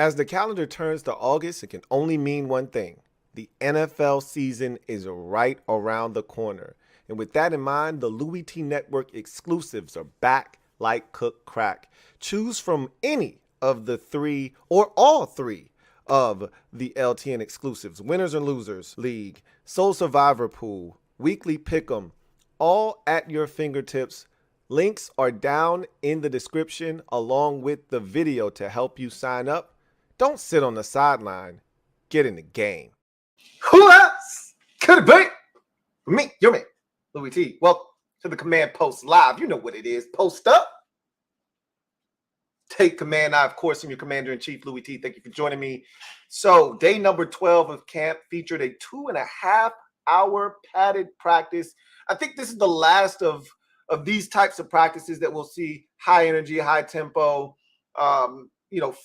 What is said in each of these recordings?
As the calendar turns to August, it can only mean one thing. The NFL season is right around the corner. And with that in mind, the Louie T Network exclusives are back like cook crack. Choose from any of the three or all three of the LTN exclusives: Winners and Losers League, Soul Survivor Pool, Weekly Pick'em, all at your fingertips. Links are down in the description along with the video to help you sign up. Don't sit on the sideline. Get in the game. Who else could it be? Me, your man, Louie T. Welcome to the Command Post Live. You know what it is. Post up. Take command. I, of course, am your Commander-in-Chief, Louie T. Thank you for joining me. So, day number 12 of camp featured a 2.5-hour padded practice. I think this is the last of these types of practices that we'll see high energy, high tempo,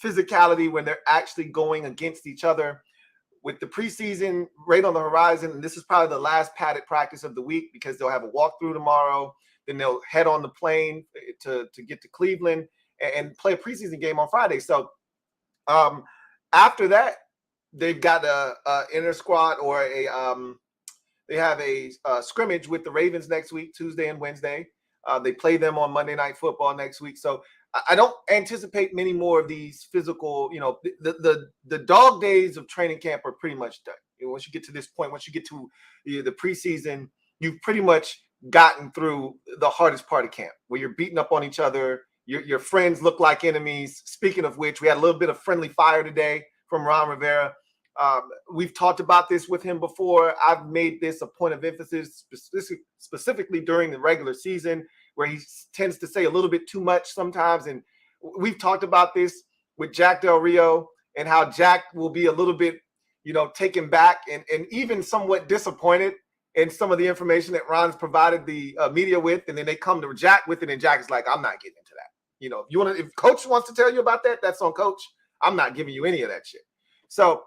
physicality when they're actually going against each other. With the preseason right on the horizon, and this is probably the last padded practice of the week because they'll have a walkthrough tomorrow. Then they'll head on the plane to get to Cleveland and play a preseason game on Friday. So after that, they've got a inter squad or they have a scrimmage with the Ravens next week, Tuesday and Wednesday. They play them on Monday Night Football next week. So I don't anticipate many more of these physical, the dog days of training camp are pretty much done. Once you get to this point, once you get to the preseason, you've pretty much gotten through the hardest part of camp where you're beating up on each other. Your friends look like enemies. Speaking of which, we had a little bit of friendly fire today from Ron Rivera. We've talked about this with him before. I've made this a point of emphasis specifically during the regular season where he tends to say a little bit too much sometimes. And we've talked about this with Jack Del Rio and how Jack will be a little bit, taken back and even somewhat disappointed in some of the information that Ron's provided the media with. And then they come to Jack with it and Jack is like, I'm not getting into that. If Coach wants to tell you about that, that's on Coach. I'm not giving you any of that shit. So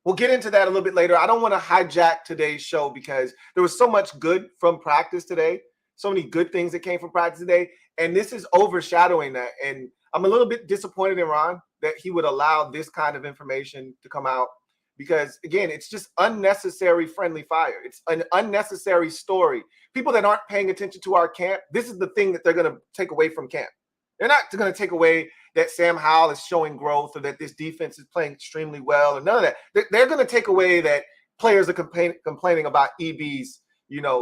we'll get into that a little bit later. I don't want to hijack today's show because there was so much good from practice today, so many good things that came from practice today, and this is overshadowing that. And I'm a little bit disappointed in Ron that he would allow this kind of information to come out because, again, it's just unnecessary friendly fire. It's an unnecessary story. People that aren't paying attention to our camp, this is the thing that they're going to take away from camp. They're not going to take away that Sam Howell is showing growth or that this defense is playing extremely well or none of that. They're going to take away that players are complaining about EB's,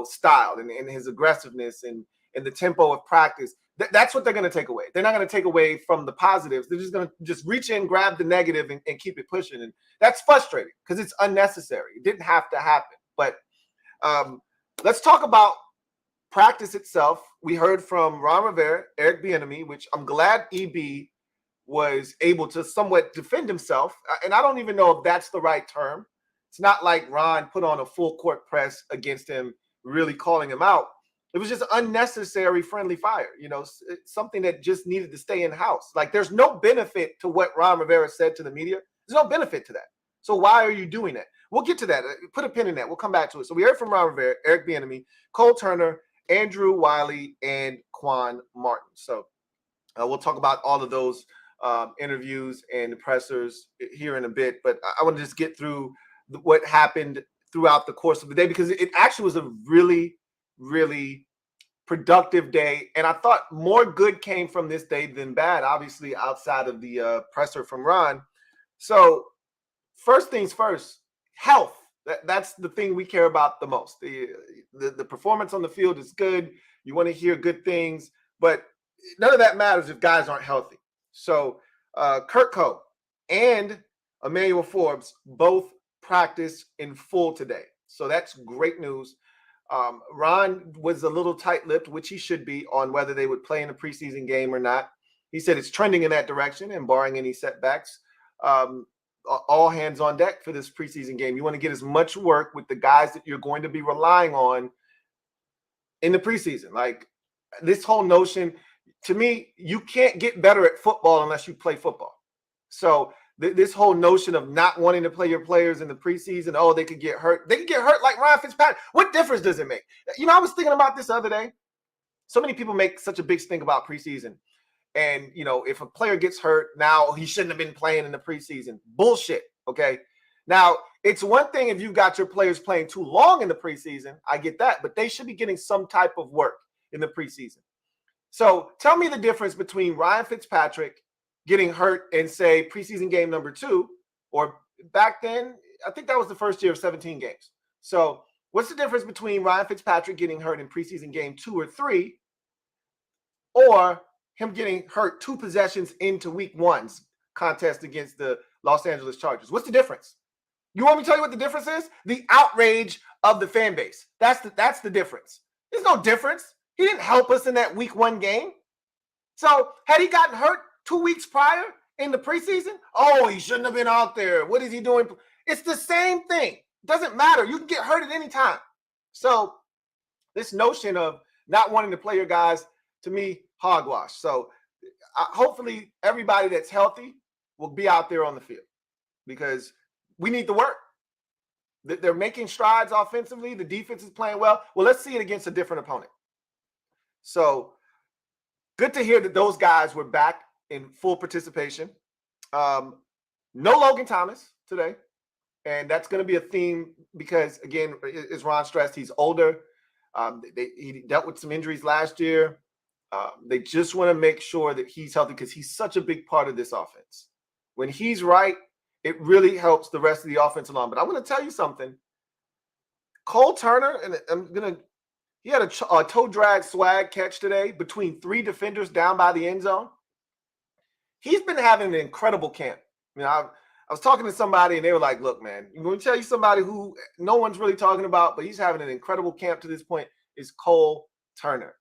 style and his aggressiveness and the tempo of practice. That's what they're going to take away. They're not going to take away from the positives. They're just going to reach in, grab the negative and keep it pushing. And that's frustrating because it's unnecessary. It didn't have to happen. But let's talk about practice itself. We heard from Ron Rivera, Eric Bieniemy, which I'm glad EB was able to somewhat defend himself. And I don't even know if that's the right term. It's not like Ron put on a full court press against him, really calling him out. It was just unnecessary friendly fire, something that just needed to stay in-house. Like, there's no benefit to what Ron Rivera said to the media. There's no benefit to that. So why are you doing that? We'll get to that. Put a pin in that. We'll come back to it. So we heard from Ron Rivera, Eric Bieniemy, Cole Turner, Andrew Wiley, and Quan Martin. So we'll talk about all of those interviews and pressers here in a bit. But I want to just get through what happened throughout the course of the day because it actually was a really, really productive day. And I thought more good came from this day than bad, obviously, outside of the presser from Ron. So first things first, health. That's the thing we care about the most. The performance on the field is good. You want to hear good things, but none of that matters if guys aren't healthy. So Kurt Coe and Emmanuel Forbes both practiced in full today. So that's great news. Ron was a little tight-lipped, which he should be, on whether they would play in a preseason game or not. He said it's trending in that direction, and barring any setbacks, all hands on deck for this preseason game. You want to get as much work with the guys that you're going to be relying on in the preseason. Like, this whole notion, to me, you can't get better at football unless you play football. So this whole notion of not wanting to play your players in the preseason, they could get hurt. They could get hurt like Ryan Fitzpatrick. What difference does it make? I was thinking about this the other day. So many people make such a big stink about preseason. And, if a player gets hurt, now he shouldn't have been playing in the preseason. Bullshit, okay? Now, it's one thing if you got your players playing too long in the preseason. I get that, but they should be getting some type of work in the preseason. So tell me the difference between Ryan Fitzpatrick getting hurt in, say, preseason game number 2, or back then, I think that was the first year of 17 games. So what's the difference between Ryan Fitzpatrick getting hurt in preseason game 2 or 3, or him getting hurt 2 possessions into week 1's contest against the Los Angeles Chargers? What's the difference? You want me to tell you what the difference is? The outrage of the fan base. That's the difference. There's no difference. He didn't help us in that week 1 game. So had he gotten hurt 2 weeks prior in the preseason, oh, he shouldn't have been out there. What is he doing? It's the same thing. It doesn't matter. You can get hurt at any time. So this notion of not wanting to play your guys, to me, hogwash. So hopefully everybody that's healthy will be out there on the field, because we need the work. They're making strides offensively. The defense is playing well. Well, let's see it against a different opponent. So good to hear that those guys were back in full participation. No Logan Thomas today. And that's going to be a theme because, again, as Ron stressed, he's older. He dealt with some injuries last year. They just want to make sure that he's healthy because he's such a big part of this offense. When he's right, it really helps the rest of the offense along. But I'm going to tell you something. Cole Turner, and he had a toe drag swag catch today between 3 defenders down by the end zone. He's been having an incredible camp. I was talking to somebody and they were like, look, man, I'm going to tell you somebody who no one's really talking about, but he's having an incredible camp to this point, is Cole Turner.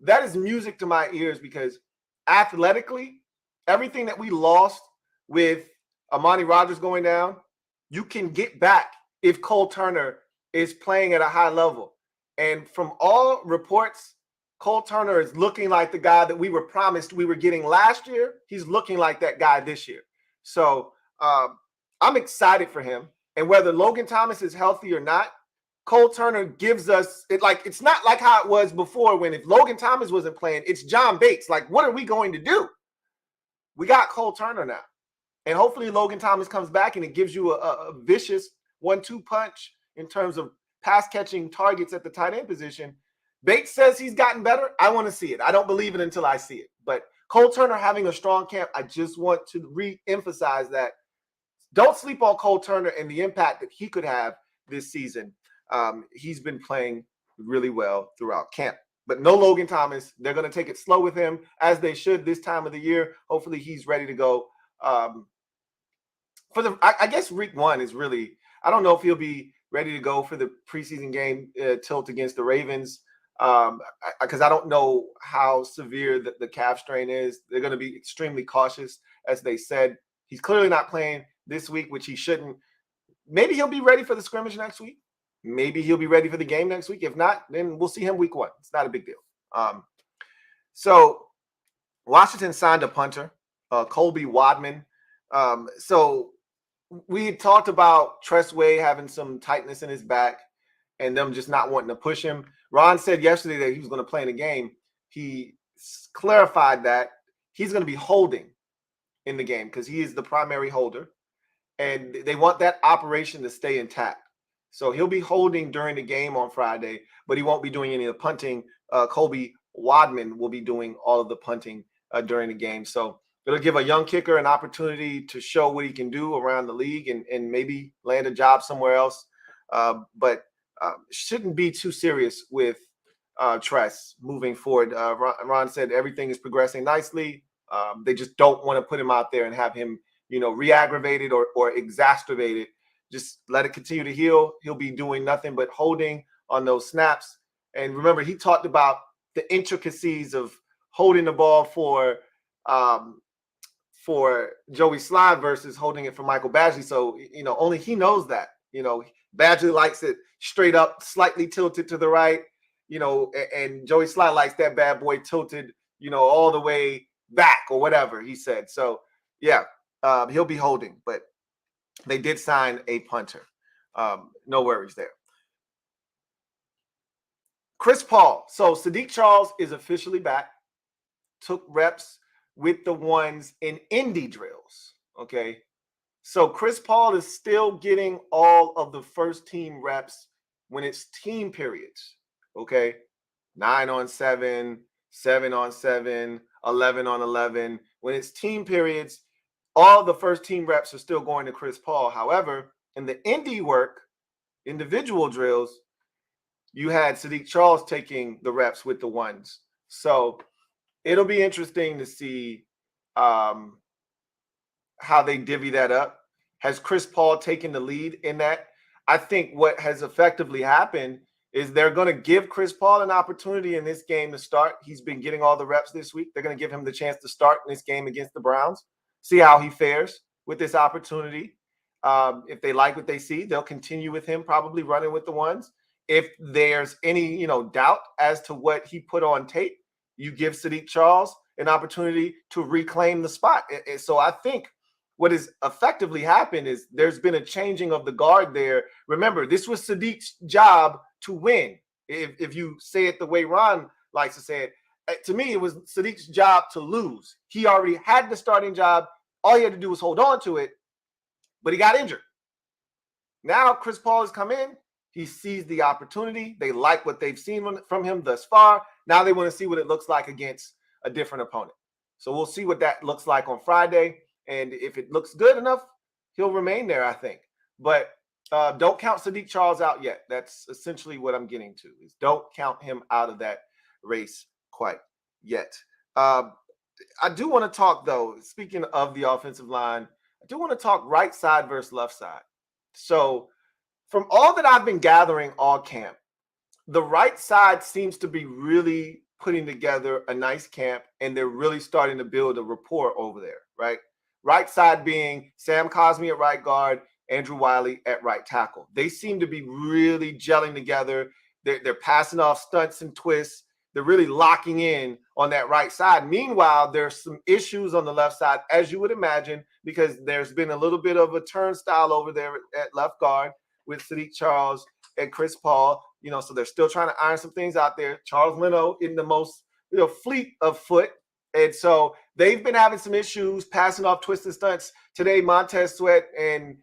That is music to my ears because athletically, everything that we lost with Amani Rodgers going down, you can get back if Cole Turner is playing at a high level. And from all reports, Cole Turner is looking like the guy that we were promised we were getting last year. He's looking like that guy this year. So I'm excited for him. And whether Logan Thomas is healthy or not, Cole Turner gives us it. Like, it's not like how it was before when if Logan Thomas wasn't playing, it's John Bates. Like, what are we going to do? We got Cole Turner now. And hopefully Logan Thomas comes back and it gives you a vicious 1-2 punch in terms of pass catching targets at the tight end position. Bates says he's gotten better. I want to see it. I don't believe it until I see it. But Cole Turner having a strong camp, I just want to re-emphasize that. Don't sleep on Cole Turner and the impact that he could have this season. He's been playing really well throughout camp. But no Logan Thomas. They're going to take it slow with him, as they should this time of the year. Hopefully he's ready to go. I guess week 1 is really, I don't know if he'll be ready to go for the preseason game tilt against the Ravens, because I don't know how severe the calf strain is. They're going to be extremely cautious, as they said. He's clearly not playing this week, which he shouldn't. Maybe he'll be ready for the scrimmage next week. Maybe he'll be ready for the game next week. If not, then we'll see him week 1. It's not a big deal. So Washington signed a punter, Colby Wadman. So we had talked about Tress Way having some tightness in his back and them just not wanting to push him. Ron said yesterday that he was going to play in the game. He clarified that he's going to be holding in the game because he is the primary holder, and they want that operation to stay intact. So he'll be holding during the game on Friday, but he won't be doing any of the punting. Colby Wadman will be doing all of the punting during the game. So it'll give a young kicker an opportunity to show what he can do around the league and maybe land a job somewhere else. But shouldn't be too serious with Tress moving forward. Ron said everything is progressing nicely. They just don't want to put him out there and have him, re-aggravated or exacerbated. Just let it continue to heal. He'll be doing nothing but holding on those snaps. And remember, he talked about the intricacies of holding the ball for Joey Slye versus holding it for Michael Badgley. So, only he knows that. Badgley likes it straight up, slightly tilted to the right, and Joey Slye likes that bad boy tilted, all the way back or whatever he said. So, yeah, he'll be holding, but they did sign a punter. No worries there. Chris Paul. So Sadiq Charles is officially back. Took reps with the ones in indie drills. Okay. So Chris Paul is still getting all of the first team reps when it's team periods. Okay. 9-on-7, 7-on-7, 11-on-11. When it's team periods, all the first team reps are still going to Chris Paul. However, in the indie work, individual drills, you had Sadiq Charles taking the reps with the ones. So it'll be interesting to see how they divvy that up. Has Chris Paul taken the lead in that? I think what has effectively happened is they're going to give Chris Paul an opportunity in this game to start. He's been getting all the reps this week. They're going to give him the chance to start in this game against the Browns, see how he fares with this opportunity. If they like what they see, they'll continue with him probably running with the ones. If there's any, doubt as to what he put on tape, you give Sadiq Charles an opportunity to reclaim the spot. So I think what has effectively happened is there's been a changing of the guard there. Remember, this was Sadiq's job to win. If you say it the way Ron likes to say it, to me, it was Sadiq's job to lose. He already had the starting job. All he had to do was hold on to it, but he got injured. Now Chris Paul has come in. He sees the opportunity. They like what they've seen from him thus far. Now they want to see what it looks like against a different opponent. So we'll see what that looks like on Friday. And if it looks good enough, he'll remain there, I think. But don't count Sadiq Charles out yet. That's essentially what I'm getting to, is don't count him out of that race quite yet. I do want to talk, though, speaking of the offensive line, I do want to talk right side versus left side. So from all that I've been gathering all camp, the right side seems to be really putting together a nice camp, and they're really starting to build a rapport over there, right? Right side being Sam Cosmi at right guard, Andrew Wiley at right tackle. They seem to be really gelling together. They're passing off stunts and twists. They're really locking in on that right side. Meanwhile, there's some issues on the left side, as you would imagine, because there's been a little bit of a turnstile over there at left guard with Sadiq Charles and Chris Paul. So they're still trying to iron some things out there. Charles Leno in the most fleet of foot. And so they've been having some issues passing off twisted stunts. Today, Montez Sweat and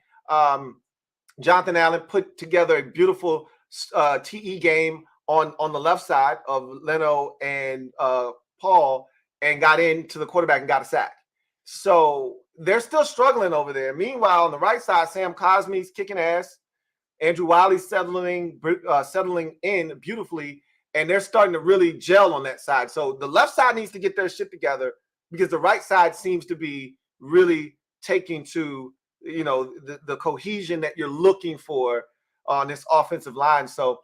Jonathan Allen put together a beautiful TE game on the left side of Leno and Paul, and got into the quarterback and got a sack. So they're still struggling over there. Meanwhile, on the right side, Sam Cosmi's kicking ass. Andrew Wiley's settling in beautifully, and they're starting to really gel on that side. So the left side needs to get their shit together, because the right side seems to be really taking to, the cohesion that you're looking for on this offensive line. So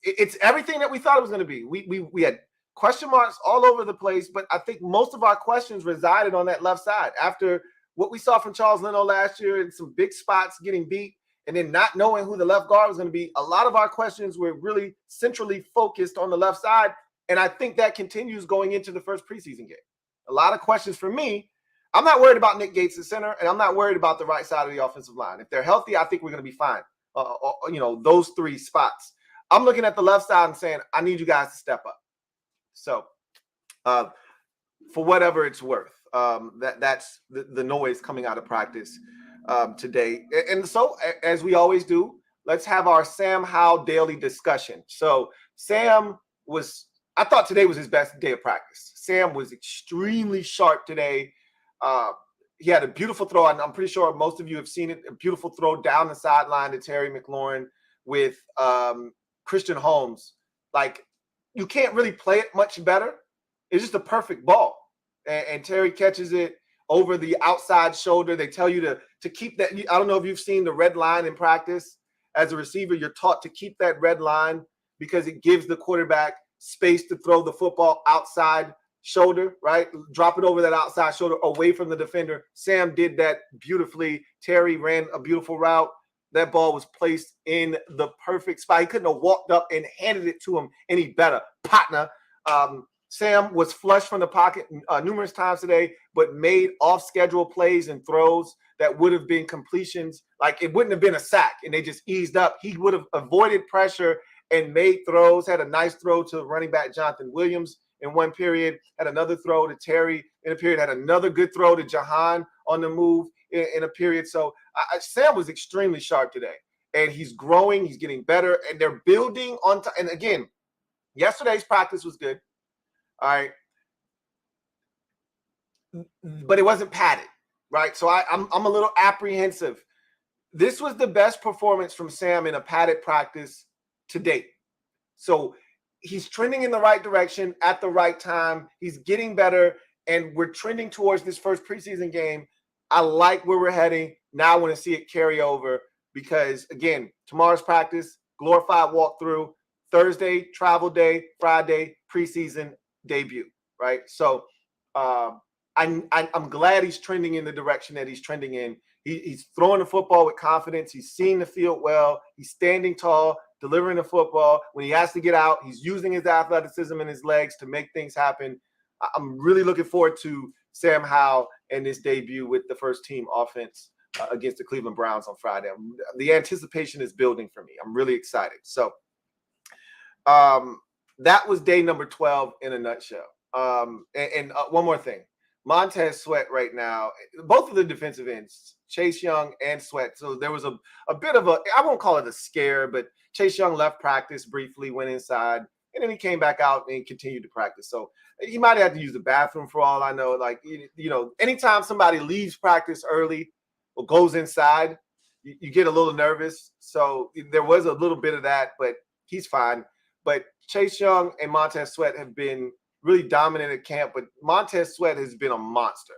it's everything that we thought it was going to be. We had question marks all over the place, but I think most of our questions resided on that left side. After what we saw from Charles Leno last year and some big spots getting beat, and then not knowing who the left guard was going to be, a lot of our questions were really centrally focused on the left side. And I think that continues going into the first preseason game. A lot of questions for me. I'm not worried about Nick Gates at center, and I'm not worried about the right side of the offensive line. If they're healthy, I think we're going to be fine. Those three spots. I'm looking at the left side and saying, I need you guys to step up. So for whatever it's worth, that's the noise coming out of practice today. And so, as we always do, let's have our Sam Howell daily discussion. So I thought today was his best day of practice. Sam was extremely sharp today. He had a beautiful throw, and I'm pretty sure most of you have seen it, a beautiful throw down the sideline to Terry McLaurin with Christian Holmes. Like, you can't really play it much better. It's just a perfect ball. And Terry catches it over the outside shoulder. They tell you to keep that. I don't know if you've seen the red line in practice. As a receiver, you're taught to keep that red line because it gives the quarterback space to throw the football outside shoulder, right? Drop it over that outside shoulder away from the defender. Sam did that beautifully. Terry ran a beautiful route. That ball was placed in the perfect spot. He couldn't have walked up and handed it to him any better. Partner. Sam was flush from the pocket numerous times today, but made off-schedule plays and throws that would have been completions. Like, it wouldn't have been a sack, and they just eased up. He would have avoided pressure and made throws. Had a nice throw to running back Jonathan Williams in one period. Had another throw to Terry in a period, had another good throw to Jahan on the move in a period. So Sam was extremely sharp today, and he's growing. He's getting better, and they're building on time. And again, yesterday's practice was good. All right. But it wasn't padded, right? So I'm a little apprehensive. This was the best performance from Sam in a padded practice to date. So he's trending in the right direction at the right time. He's getting better, and we're trending towards this first preseason game. I like where we're heading. Now I want to see it carry over because, again, tomorrow's practice, glorified walkthrough, Thursday, travel day, Friday, preseason debut, right? So I'm glad he's trending in the direction that he's trending in. He's throwing the football with confidence. He's seeing the field well. He's standing tall, delivering the football. When he has to get out, he's using his athleticism and his legs to make things happen. I'm really looking forward to Sam Howell and this debut with the first team offense against the Cleveland Browns on Friday. The anticipation is building for me. I'm really excited. So that was day number 12 in a nutshell. And one more thing. Montez Sweat right now, both of the defensive ends, Chase Young and Sweat. So there was a bit of I won't call it a scare, but Chase Young left practice briefly, went inside, and then he came back out and continued to practice. So he might have to use the bathroom for all I know. Like, anytime somebody leaves practice early or goes inside, you get a little nervous. So there was a little bit of that, but he's fine. But Chase Young and Montez Sweat have been really dominant at camp, but Montez Sweat has been a monster.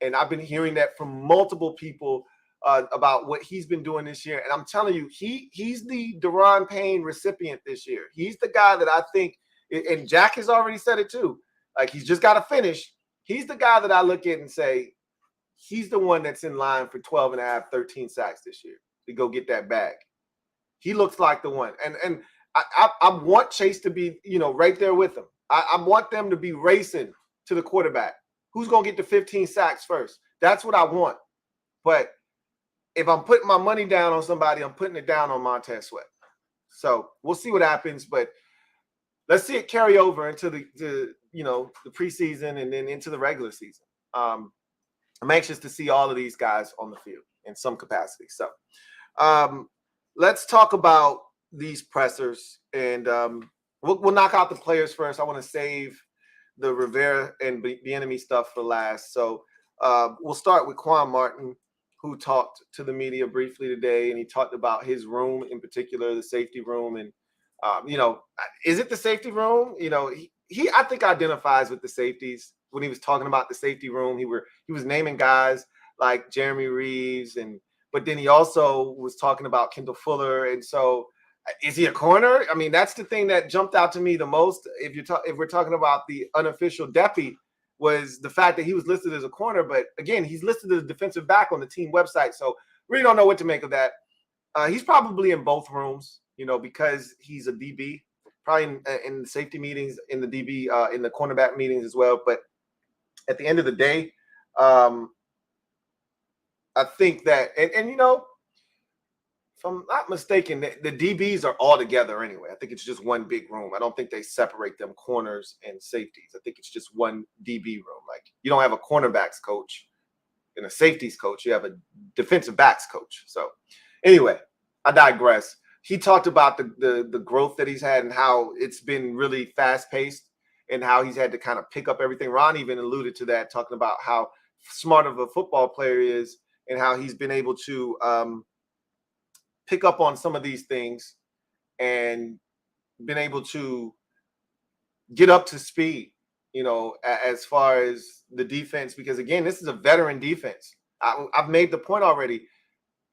And I've been hearing that from multiple people about what he's been doing this year. And I'm telling you, he's the Deron Payne recipient this year. He's the guy that I think, and Jack has already said it too, like he's just got to finish. He's the guy that I look at and say, he's the one that's in line for 12 and a half, 13 sacks this year to go get that bag. He looks like the one. And I want Chase to be, right there with him. I want them to be racing to the quarterback. Who's going to get the 15 sacks first? That's what I want. But if I'm putting my money down on somebody, I'm putting it down on Montez Sweat. So we'll see what happens. But let's see it carry over into the preseason and then into the regular season. I'm anxious to see all of these guys on the field in some capacity. So let's talk about these pressers. And we'll knock out the players first. I want to save the Rivera and Bieniemy stuff for last. So we'll start with Quan Martin, who talked to the media briefly today, and he talked about his room in particular, the safety room. And, is it the safety room? He I think identifies with the safeties. When he was talking about the safety room, he was naming guys like Jeremy Reeves, but then he also was talking about Kendall Fuller. And so is he a corner? I mean, that's the thing that jumped out to me the most. If we're talking about the unofficial Deppy, was the fact that he was listed as a corner. But again, he's listed as a defensive back on the team website. So really don't know what to make of that. He's probably in both rooms, because he's a DB, probably in the safety meetings, in the DB, in the cornerback meetings as well. But at the end of the day, I think that, and if I'm not mistaken, the DBs are all together anyway. I think it's just one big room. I don't think they separate them corners and safeties. I think it's just one DB room. Like, you don't have a cornerbacks coach and a safeties coach. You have a defensive backs coach. So anyway, I digress. He talked about the growth that he's had and how it's been really fast-paced and how he's had to kind of pick up everything. Ron even alluded to that, talking about how smart of a football player he is and how he's been able to pick up on some of these things and been able to get up to speed, as far as the defense, because again, this is a veteran defense. I've made the point already.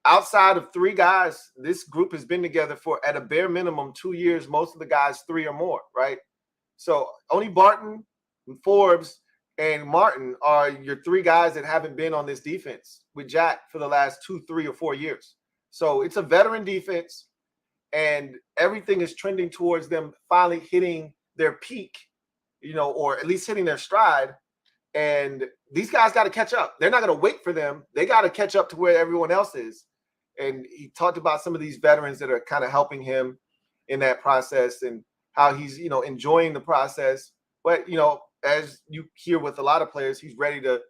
Outside of three guys, this group has been together for, at a bare minimum, 2 years. Most of the guys 3 or more, right? So only Barton, Forbes, and Martin are your 3 guys that haven't been on this defense with Jack for the last 2, 3, or 4 years. So it's a veteran defense, and everything is trending towards them finally hitting their peak, or at least hitting their stride. And these guys got to catch up. They're not going to wait for them. They got to catch up to where everyone else is. And he talked about some of these veterans that are kind of helping him in that process and how he's, enjoying the process. But, as you hear with a lot of players, he's ready to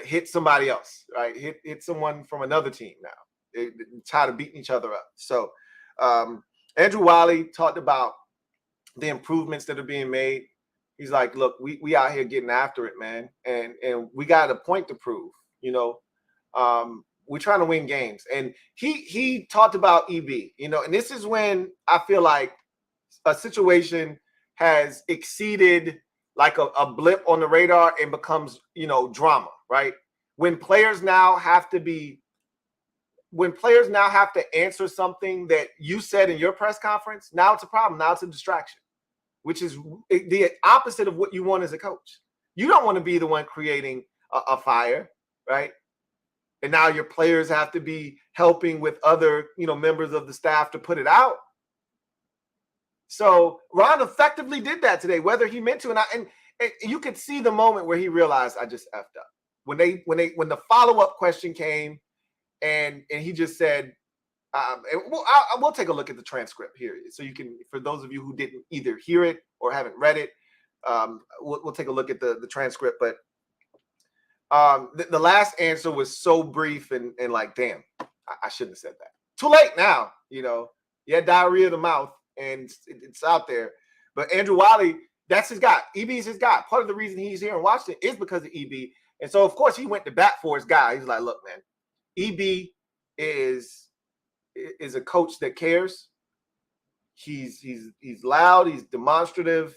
hit somebody else, right? Hit someone from another team now. They tired of beating each other up. So Andrew Wiley talked about the improvements that are being made. He's like, look, we out here getting after it, man, and we got a point to prove. We're trying to win games. And he talked about EB, and this is when I feel like a situation has exceeded like a blip on the radar and becomes, drama, right? When players now have to answer something that you said in your press conference, now it's a problem. Now it's a distraction, which is the opposite of what you want as a coach. You don't want to be the one creating a fire, right? And now your players have to be helping with other, members of the staff to put it out. So Ron effectively did that today, whether he meant to, and you could see the moment where he realized I just effed up. When the follow-up question came, and he just said, we'll take a look at the transcript here, so you can, for those of you who didn't either hear it or haven't read it, we'll take a look at the transcript. But the last answer was so brief and like, damn, I shouldn't have said that. Too late now, you had diarrhea of the mouth, and it's out there. But Andrew Wiley, that's his guy. EB's his guy. Part of the reason he's here in Washington is because of EB. And so, of course, he went to bat for his guy. He's like, look, man, EB is a coach that cares. He's loud, he's demonstrative,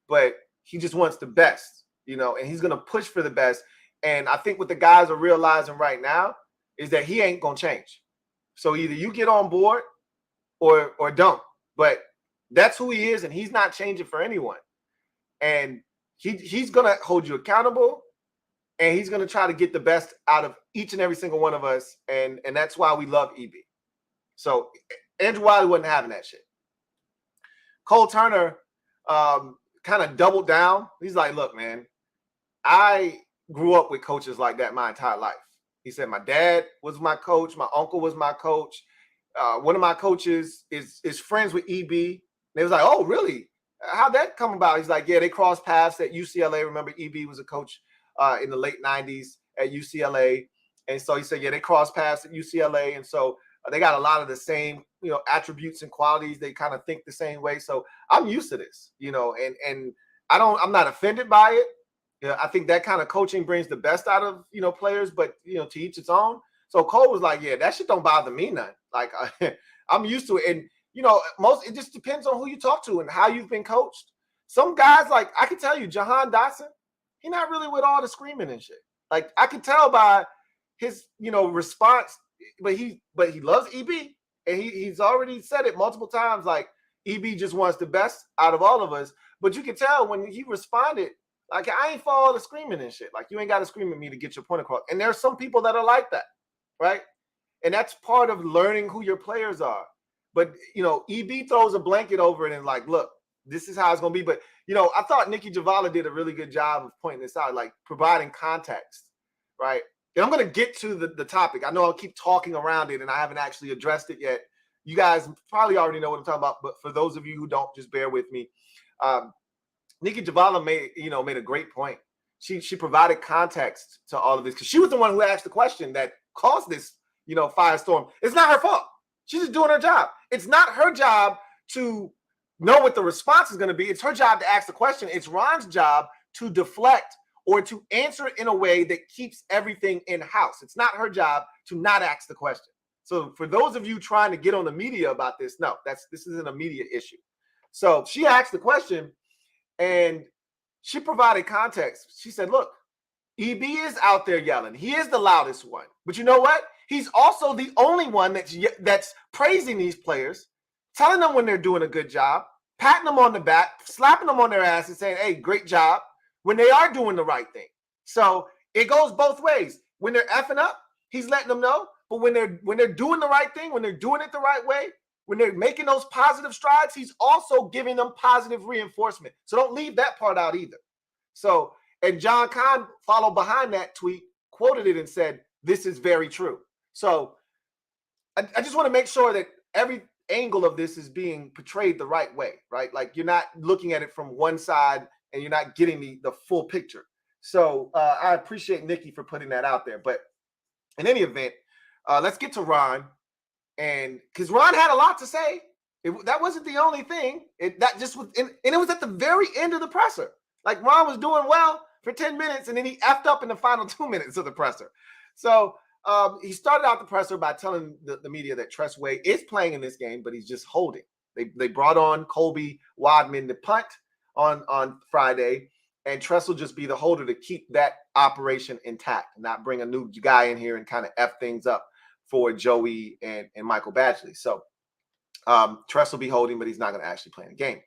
but he just wants the best, and he's going to push for the best. And I think what the guys are realizing right now is that he ain't going to change. So either you get on board or don't. But that's who he is, and he's not changing for anyone. And he's going to hold you accountable, and he's going to try to get the best out of each and every single one of us, and that's why we love EB. So Andrew Wiley wasn't having that shit. Cole Turner kind of doubled down. He's like, look, man, I grew up with coaches like that my entire life. He said, my dad was my coach. My uncle was my coach. One of my coaches is friends with EB. They was like, oh, really? How'd that come about? He's like, yeah, they crossed paths at UCLA. Remember, EB was a coach in the late 90s at UCLA. And so he said, yeah, they crossed paths at UCLA. And so they got a lot of the same, attributes and qualities. They kind of think the same way. So I'm used to this, and I'm not offended by it. I think that kind of coaching brings the best out of, players, but, to each its own. So Cole was like, yeah, that shit don't bother me none. Like, I'm used to it. And, it just depends on who you talk to and how you've been coached. Some guys, like, I can tell you, Jahan Dotson, he's not really with all the screaming and shit. Like, I can tell by his, response, but he loves EB. And he's already said it multiple times, like, EB just wants the best out of all of us. But you can tell when he responded, like, I ain't for all the screaming and shit. Like, you ain't got to scream at me to get your point across. And there are some people that are like that, right? And that's part of learning who your players are. But, EB throws a blanket over it and like, look, this is how it's going to be. But, I thought Nikki Javala did a really good job of pointing this out, like providing context, right? And I'm going to get to the topic. I know I'll keep talking around it and I haven't actually addressed it yet. You guys probably already know what I'm talking about, but for those of you who don't, just bear with me. Nikki Javala made a great point. She provided context to all of this because she was the one who asked the question that caused this, firestorm. It's not her fault. She's just doing her job. It's not her job to know what the response is going to be. It's her job to ask the question. It's Ron's job to deflect or to answer it in a way that keeps everything in-house. It's not her job to not ask the question. So for those of you trying to get on the media about this, no, this isn't a media issue. So she asked the question and she provided context. She said, look, EB is out there yelling. He is the loudest one. But you know what? He's also the only one that's praising these players, telling them when they're doing a good job, patting them on the back, slapping them on their ass and saying, hey, great job, when they are doing the right thing. So it goes both ways. When they're effing up, he's letting them know. But when they're doing the right thing, when they're doing it the right way, when they're making those positive strides, he's also giving them positive reinforcement. So don't leave that part out either. So, and John Kahn followed behind that tweet, quoted it and said, this is very true. So I just want to make sure that every angle of this is being portrayed the right way, right? Like you're not looking at it from one side and you're not getting the full picture. So I appreciate Nikki for putting that out there. But in any event, let's get to Ron, and because Ron had a lot to say. That wasn't the only thing. That just was, and it was at the very end of the presser. Like Ron was doing well for 10 minutes, and then he effed up in the final 2 minutes of the presser. So he started out the presser by telling the media that Tressway is playing in this game, but he's just holding. They brought on Colby Wadman to punt on Friday, and Tress will just be the holder to keep that operation intact, not bring a new guy in here and kind of F things up for Joey and Michael Badgley. So Tress will be holding, but he's not going to actually play in the game.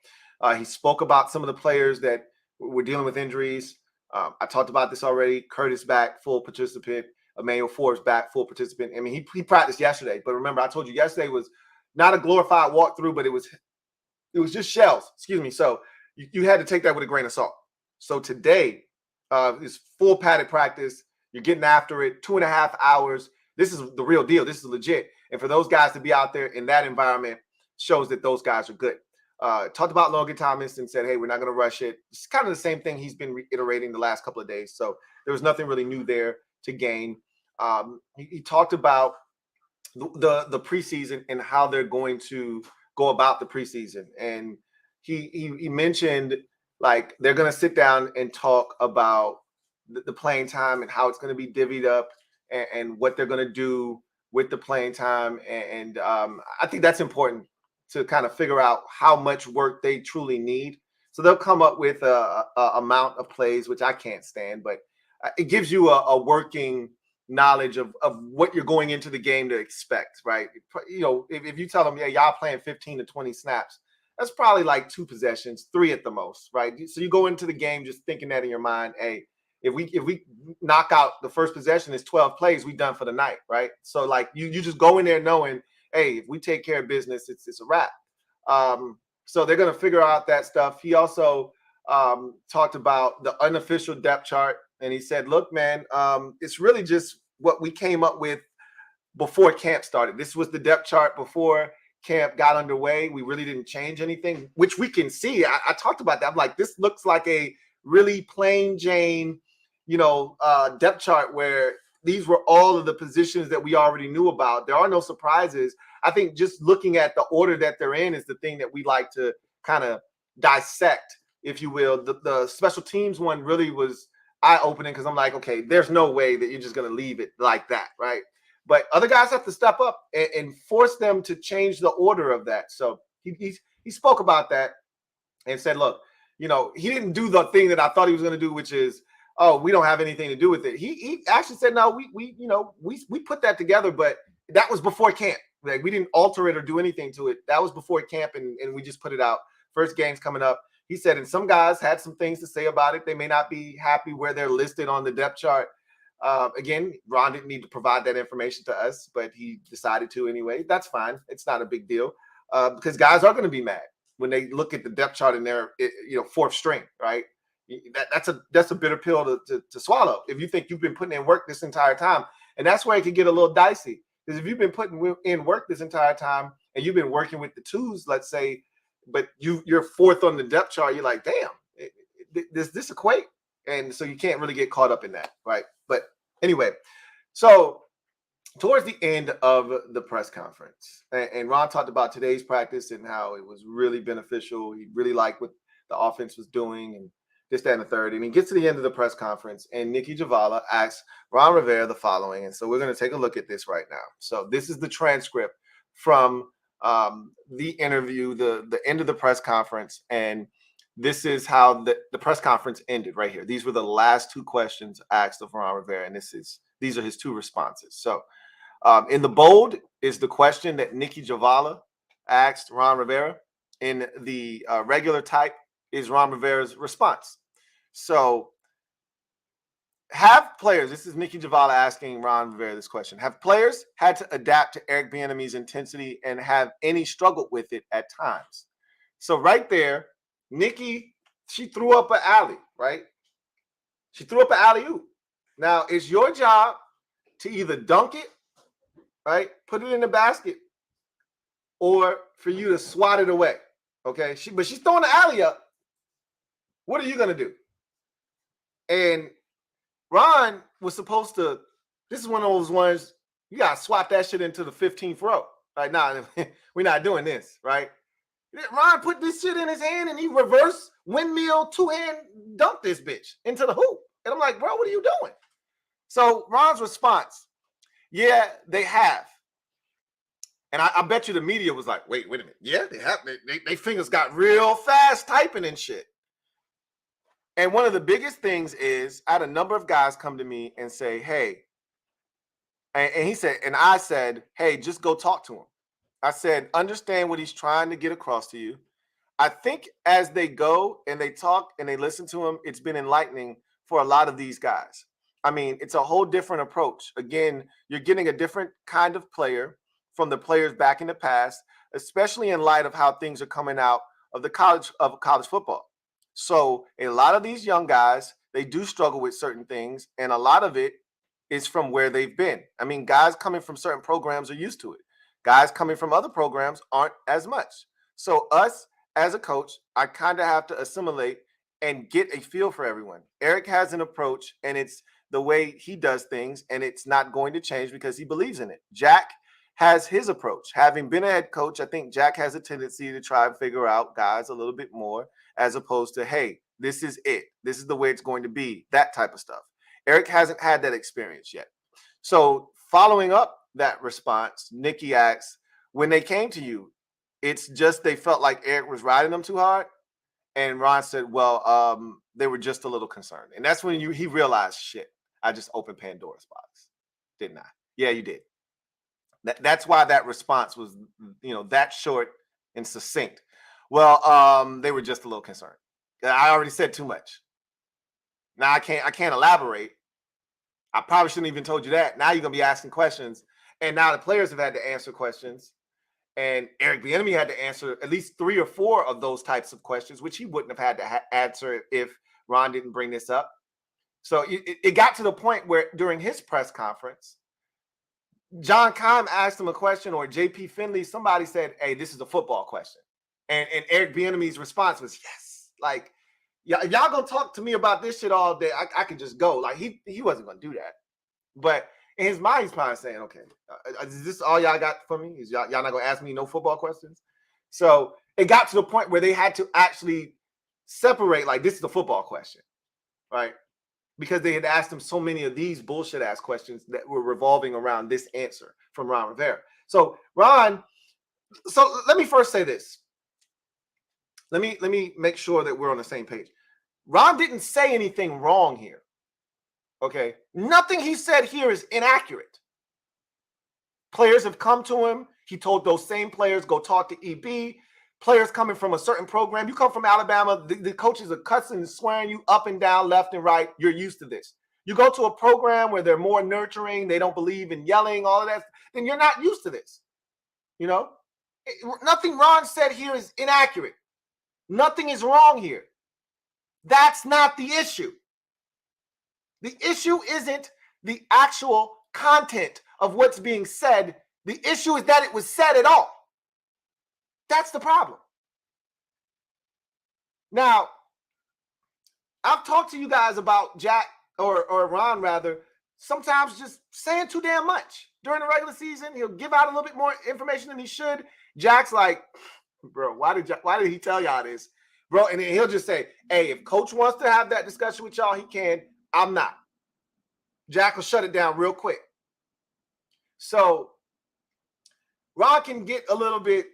He spoke about some of the players that were dealing with injuries. I talked about this already. Curtis back, full participant. Emmanuel Forbes back, full participant. I mean, he practiced yesterday, but remember, I told you yesterday was not a glorified walkthrough, but it was just shells. Excuse me. So you had to take that with a grain of salt. So today is full padded practice. You're getting after it, 2.5 hours. This is the real deal. This is legit. And for those guys to be out there in that environment shows that those guys are good. Talked about Logan Thomas and said, hey, we're not going to rush it. It's kind of the same thing he's been reiterating the last couple of days. So there was nothing really new there to gain. He talked about the preseason and how they're going to go about the preseason. And he mentioned, like, they're going to sit down and talk about the playing time and how it's going to be divvied up and what they're going to do with the playing time. And I think that's important to kind of figure out how much work they truly need. So they'll come up with a amount of plays, which I can't stand, but it gives you a working knowledge of what you're going into the game to expect, right? You know, if you tell them, yeah, y'all playing 15 to 20 snaps, that's probably like 2 possessions, 3 at the most, right? So you go into the game just thinking that in your mind, hey, if we knock out the first possession, it's 12 plays, we done for the night, right? So like you just go in there knowing, hey, if we take care of business, it's a wrap. So they're gonna figure out that stuff. He also talked about the unofficial depth chart, and he said, look, man, it's really just what we came up with before camp started. This was the depth chart before camp got underway. We really didn't change anything, which we can see. I talked about that. I'm like, this looks like a really plain Jane, depth chart where these were all of the positions that we already knew about. There are no surprises. I think just looking at the order that they're in is the thing that we like to kind of dissect, if you will. The special teams one really was eye-opening because I'm like, okay, there's no way that you're just going to leave it like that, right? But other guys have to step up and force them to change the order of that. So he spoke about that and said, look, he didn't do the thing that I thought he was going to do, which is, oh, we don't have anything to do with it. He actually said, no, we put that together, but that was before camp. Like, we didn't alter it or do anything to it. That was before camp, and we just put it out. First game's coming up. He said, and some guys had some things to say about it. They may not be happy where they're listed on the depth chart. Again, Ron didn't need to provide that information to us, but he decided to anyway. That's fine. It's not a big deal because guys are going to be mad when they look at the depth chart and they're, fourth string, right? That's a bitter pill to swallow if you think you've been putting in work this entire time. And that's where it can get a little dicey, because if you've been putting in work this entire time and you've been working with the twos, let's say, but you're fourth on the depth chart, you're like, damn, this equate? And so you can't really get caught up in that, right? But anyway, so towards the end of the press conference, and Ron talked about today's practice and how it was really beneficial. He really liked what the offense was doing and this, that, and the third. And he gets to the end of the press conference, and Nikki Javala asks Ron Rivera the following. And so we're going to take a look at this right now. So this is the transcript from the interview, the end of the press conference. And this is how the press conference ended right here. These were the last 2 questions asked of Ron Rivera, and these are his 2 responses. So in the bold is the question that Nikki Javala asked Ron Rivera. In the regular type is Ron Rivera's response. So have players, this is Nikki Javala asking Ron Rivera this question, have players had to adapt to Eric Bieniemy's intensity and have any struggled with it at times? So right there, Nikki, she threw up an alley, right? She threw up an alley-oop. Now, it's your job to either dunk it, right, put it in the basket, or for you to swat it away, okay? But she's throwing the alley up. What are you going to do? And Ron was supposed to, this is one of those ones, you got to swap that shit into the 15th row. Like, nah, we're not doing this, right? Ron put this shit in his hand and he reverse windmill two-hand dunked this bitch into the hoop. And I'm like, bro, what are you doing? So Ron's response, yeah, they have. And I bet you the media was like, wait a minute. Yeah, they have. They fingers got real fast typing and shit. And one of the biggest things is I had a number of guys come to me and say, hey, and he said, and I said, hey, just go talk to him. I said, understand what he's trying to get across to you. I think as they go and they talk and they listen to him, it's been enlightening for a lot of these guys. I mean, it's a whole different approach. Again, you're getting a different kind of player from the players back in the past, especially in light of how things are coming out of the college football. So a lot of these young guys, they do struggle with certain things, and a lot of it is from where they've been. I mean, guys coming from certain programs are used to it. Guys coming from other programs aren't as much. So us as a coach, I kind of have to assimilate and get a feel for everyone. Eric has an approach, and it's the way he does things, and it's not going to change because he believes in it. Jack has his approach. Having been a head coach, I think Jack has a tendency to try and figure out guys a little bit more as opposed to, hey, this is it. This is the way it's going to be, that type of stuff. Eric hasn't had that experience yet. So following up that response, Nikki asks, when they came to you, it's just they felt like Eric was riding them too hard? And Ron said, well, they were just a little concerned. And that's when he realized, shit, I just opened Pandora's box, didn't I? Yeah, you did. That's why that response was, that short and succinct. Well, they were just a little concerned. I already said too much. Now I can't elaborate. I probably shouldn't even told you that. Now you're gonna be asking questions, and now the players have had to answer questions. And Eric Bieniemy had to answer at least 3 or 4 of those types of questions, which he wouldn't have had to answer if Ron didn't bring this up. So it got to the point where during his press conference, John Keim asked him a question, or JP Finley, somebody said, hey, this is a football question. And Eric Bieniemy's response was, yes. Like, if y'all gonna talk to me about this shit all day, I could just go. Like, he wasn't gonna do that. But in his mind, he's probably saying, okay, is this all y'all got for me? Is y'all not gonna ask me no football questions? So it got to the point where they had to actually separate, like, this is a football question, right? Because they had asked him so many of these bullshit ass questions that were revolving around this answer from Ron Rivera. So Ron, so let me first say this. Let me make sure that we're on the same page. Ron didn't say anything wrong here. Okay. Nothing he said here is inaccurate. Players have come to him. He told those same players, go talk to EB. Players coming from a certain program. You come from Alabama, the coaches are cussing and swearing you up and down, left and right. You're used to this. You go to a program where they're more nurturing, they don't believe in yelling, all of that, then you're not used to this. Nothing Ron said here is inaccurate. Nothing is wrong here. That's not the issue. The issue isn't the actual content of what's being said. The issue is that it was said at all. That's the problem. Now, I've talked to you guys about Jack or Ron rather, sometimes just saying too damn much. During the regular season, he'll give out a little bit more information than he should. Jack's like, bro, why did he tell y'all this? Bro, and then he'll just say, hey, if coach wants to have that discussion with y'all, he can. I'm not. Jack will shut it down real quick. So Ron can get a little bit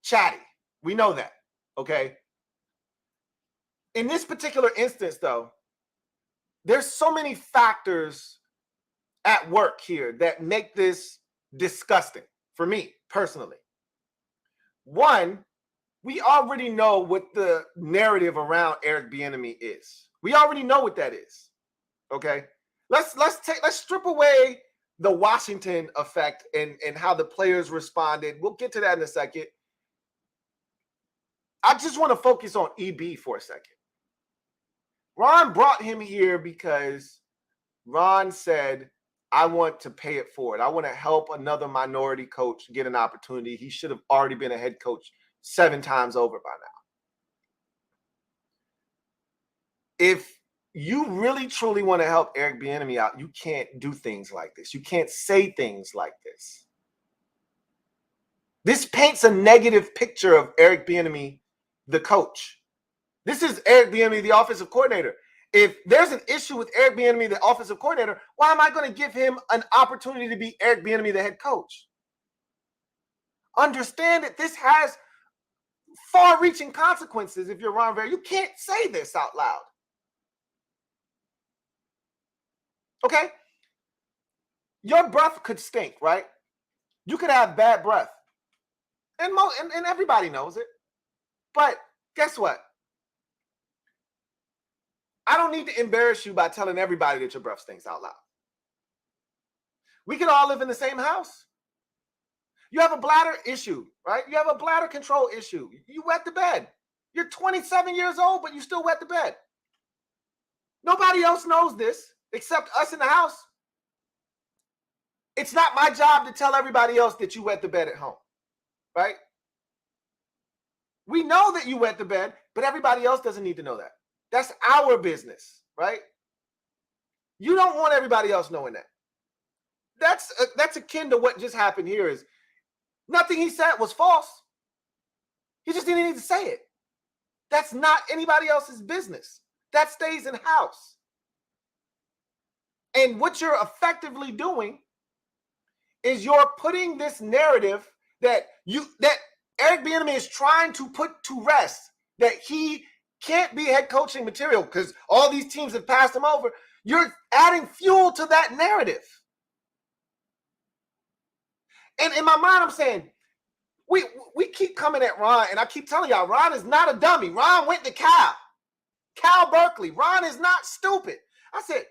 chatty. We know that, okay? In this particular instance, though, there's so many factors at work here that make this disgusting for me personally. One, we already know what the narrative around Eric Bieniemy is. We already know what that is. Okay? Let's strip away the Washington effect and how the players responded. We'll get to that in a second. I just want to focus on EB for a second. Ron brought him here because Ron said, I want to pay it forward. I want to help another minority coach get an opportunity. He should have already been a head coach 7 times over by now. if you really truly want to help Eric Bieniemy out, you can't do things like this. You can't say things like this. This paints a negative picture of Eric Bieniemy, the coach. This is Eric Bieniemy, the offensive coordinator. If there's an issue with Eric Bieniemy, the offensive coordinator, why am I going to give him an opportunity to be Eric Bieniemy, the head coach? Understand that this has far-reaching consequences if you're Ron Rivera. You can't say this out loud. Okay? Your breath could stink, right? You could have bad breath. And everybody knows it. But guess what? I don't need to embarrass you by telling everybody that your breath stinks out loud. We can all live in the same house. You have a bladder issue, right? You have a bladder control issue. You wet the bed. You're 27 years old, but you still wet the bed. Nobody else knows this except us in the house. It's not my job to tell everybody else that you wet the bed at home, right? We know that you wet the bed, but everybody else doesn't need to know that. That's our business, right? You don't want everybody else knowing that. That's akin to what just happened here. Is nothing he said was false. He just didn't need to say it. That's not anybody else's business. That stays in house. And what you're effectively doing is you're putting this narrative that Eric Bieniemy is trying to put to rest, that he can't be head coaching material because all these teams have passed him over. You're adding fuel to that narrative. And in my mind, I'm saying, we keep coming at Ron, and I keep telling y'all, Ron is not a dummy. Ron went to Cal Berkeley. Ron is not stupid. I said,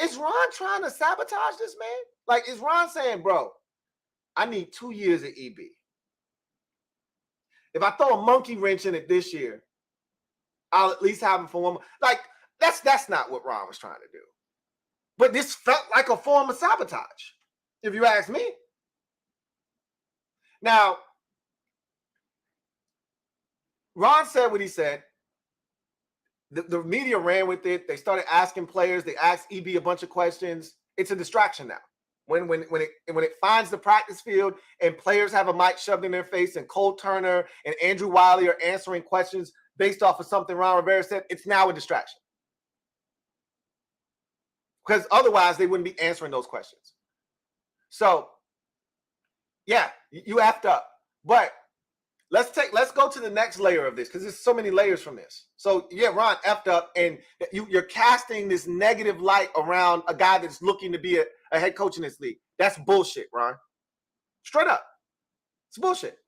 is Ron trying to sabotage this man? Like, is Ron saying, bro, I need 2 years at EB. If I throw a monkey wrench in it this year, I'll at least have him for 1 more. Like, that's not what Ron was trying to do. But this felt like a form of sabotage, if you ask me. Now, Ron said what he said. The media ran with it. They started asking players. They asked EB a bunch of questions. It's a distraction now. When it finds the practice field and players have a mic shoved in their face and Cole Turner and Andrew Wiley are answering questions based off of something Ron Rivera said, it's now a distraction. Because otherwise they wouldn't be answering those questions. So, yeah, you effed up. But let's go to the next layer of this, because there's so many layers from this. So, yeah, Ron effed up, and you're casting this negative light around a guy that's looking to be a head coach in this league. That's bullshit, Ron. Straight up. It's bullshit.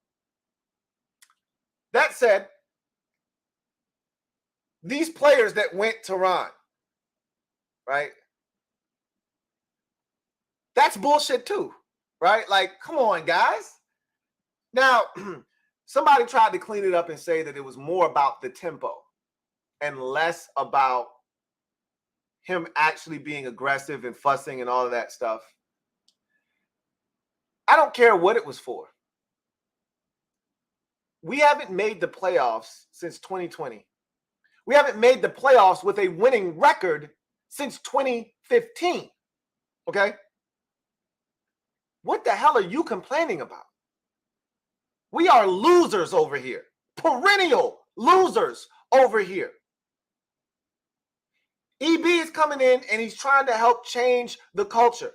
That said, these players that went to Ron, right? That's bullshit too, right? Like, come on, guys. Now, somebody tried to clean it up and say that it was more about the tempo and less about him actually being aggressive and fussing and all of that stuff. I don't care what it was for. We haven't made the playoffs since 2020. We haven't made the playoffs with a winning record since 2015. Okay? What the hell are you complaining about? We are losers over here. Perennial losers over here. EB is coming in and he's trying to help change the culture